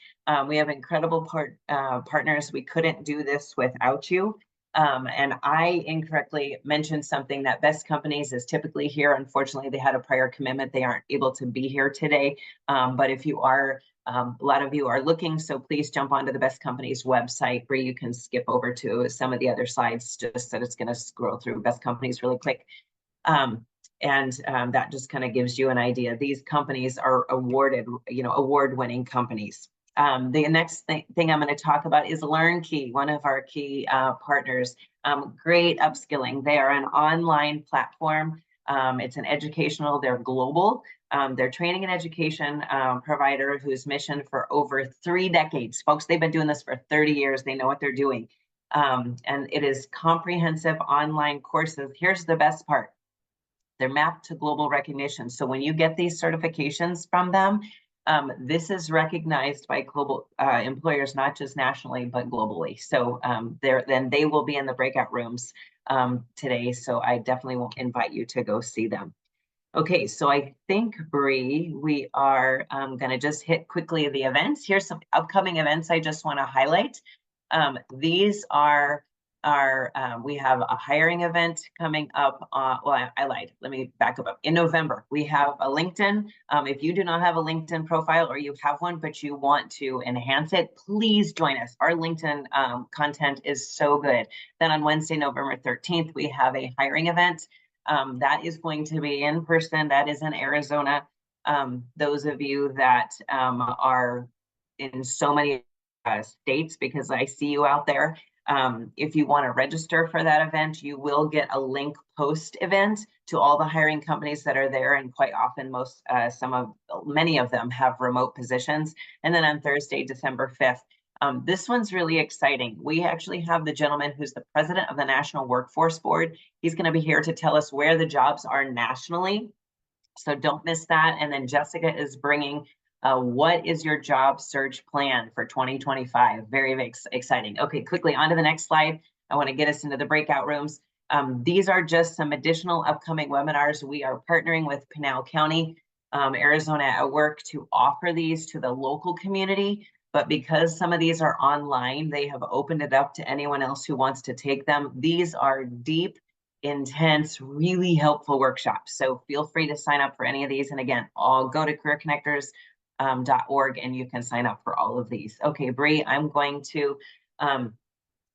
Speaker 1: We have incredible partners. We couldn't do this without you. And I incorrectly mentioned something that Best Companies is typically here. Unfortunately, they had a prior commitment. They aren't able to be here today. But if you are, a lot of you are looking, so please jump onto the Best Companies website where you can skip over to some of the other slides, just that it's going to scroll through Best Companies really quick. That just kind of gives you an idea. These companies are awarded, award-winning companies. The next thing I'm going to talk about is LearnKey, one of our key partners. Great upskilling. They are an online platform. It's an educational, they're global. They're training and education provider whose mission for over 3 decades. Folks, they've been doing this for 30 years. They know what they're doing. And it is comprehensive online courses. Here's the best part. They're mapped to global recognition. So when you get these certifications from them, this is recognized by global employers, not just nationally, but globally. So then they will be in the breakout rooms today. So I definitely will invite you to go see them. Okay, so I think, Bree, we are going to just hit quickly the events. Here's some upcoming events I just want to highlight. These are our, we have a hiring event coming up. Well, I lied. Let me back up. In November, we have a LinkedIn. If you do not have a LinkedIn profile or you have one, but you want to enhance it, please join us. Our LinkedIn content is so good. Then on Wednesday, November 13th, we have a hiring event. That is going to be in person. That is in Arizona. Those of you that are in so many states, because I see you out there, if you want to register for that event, you will get a link post event to all the hiring companies that are there. And quite often, many of them have remote positions. And then on Thursday, December 5th, this one's really exciting. We actually have the gentleman who's the president of the National Workforce Board. He's going to be here to tell us where the jobs are nationally. So don't miss that. And then Jessica is bringing what is your job search plan for 2025? Very, very exciting. Okay, quickly on to the next slide. I want to get us into the breakout rooms. These are just some additional upcoming webinars. We are partnering with Pinal County, Arizona at Work to offer these to the local community. But because some of these are online, they have opened it up to anyone else who wants to take them. These are deep, intense, really helpful workshops. So feel free to sign up for any of these. And again, I'll go to careerconnectors.org and you can sign up for all of these. Okay, Bree, I'm going to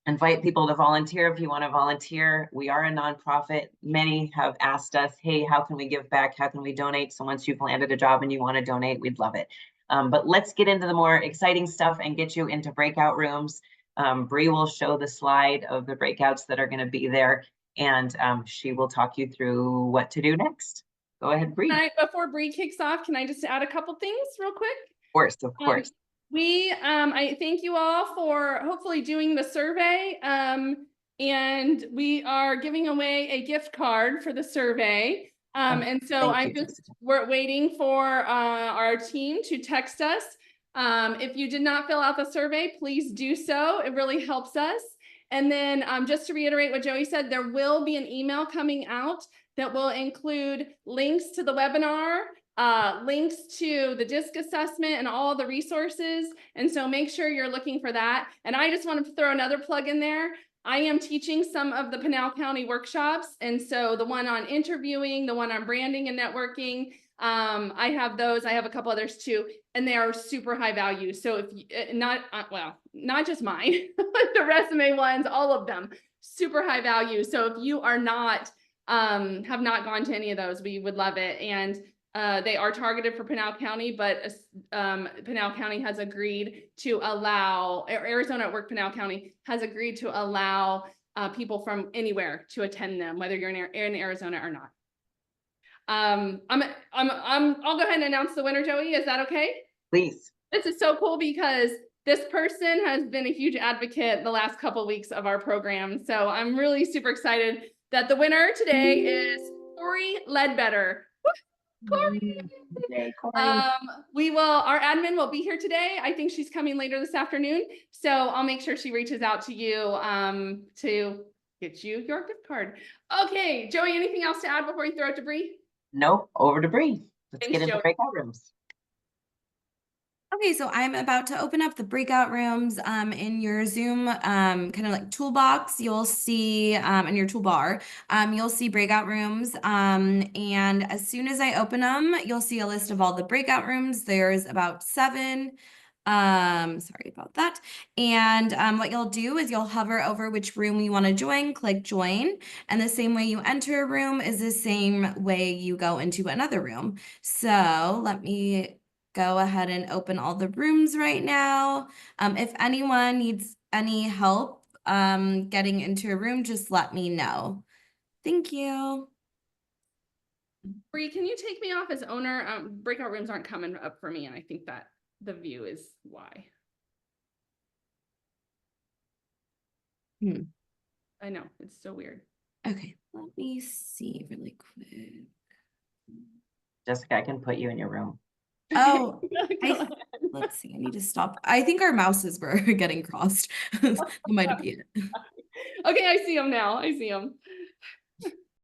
Speaker 1: invite people to volunteer if you want to volunteer. We are a nonprofit. Many have asked us, hey, how can we give back? How can we donate? So once you've landed a job and you want to donate, we'd love it. But let's get into the more exciting stuff and get you into breakout rooms. Bree will show the slide of the breakouts that are going to be there, and she will talk you through what to do next. Go ahead, Bree.
Speaker 3: Before Bree kicks off, can I just add a couple things real quick?
Speaker 1: Of course.
Speaker 3: I thank you all for hopefully doing the survey. And we are giving away a gift card for the survey. And so we're waiting for our team to text us. If you did not fill out the survey, please do so. It really helps us. And then just to reiterate what Joey said, there will be an email coming out that will include links to the webinar, links to the DISC assessment and all the resources. And so make sure you're looking for that. And I just wanted to throw another plug in there. I am teaching some of the Pinal County workshops. And so the one on interviewing, the one on branding and networking, I have those. I have a couple others too, and they are super high value. So if you, not just mine, but the resume ones, all of them, super high value. So if you are not, have not gone to any of those, we would love it. And they are targeted for Pinal County, but Pinal County has agreed to allow, Arizona at Work Pinal County has agreed to allow people from anywhere to attend them, whether you're in Arizona or not. I'll go ahead and announce the winner, Joey. Is that okay?
Speaker 1: Please.
Speaker 3: This is so cool because this person has been a huge advocate the last couple of weeks of our program. So I'm really super excited that the winner today is Corey Ledbetter. Corey. Our admin will be here today. I think she's coming later this afternoon. So I'll make sure she reaches out to you to get you your gift card. Okay, Joey, anything else to add before you throw it to Bree?
Speaker 1: Nope, over to Bree. Let's
Speaker 3: Thanks,
Speaker 1: get into
Speaker 3: Joey.
Speaker 1: breakout rooms.
Speaker 4: Okay, so I'm about to open up the breakout rooms in your Zoom kind of like toolbox. You'll see in your toolbar, you'll see breakout rooms. And as soon as I open them, you'll see a list of all the breakout rooms. There's about 7. Sorry about that. And what you'll do is you'll hover over which room you want to join, click join. And the same way you enter a room is the same way you go into another room. So let me go ahead and open all the rooms right now. If anyone needs any help getting into a room, just let me know. Thank you.
Speaker 3: Bree, can you take me off as owner? Breakout rooms aren't coming up for me, and I think that the view is why. I know, it's so weird.
Speaker 4: Okay, let me see really quick.
Speaker 1: Jessica, I can put you in your room.
Speaker 4: Oh, let's see. I need to stop. I think our mouses were getting crossed. That might be it.
Speaker 3: Okay, I see him now. I see him.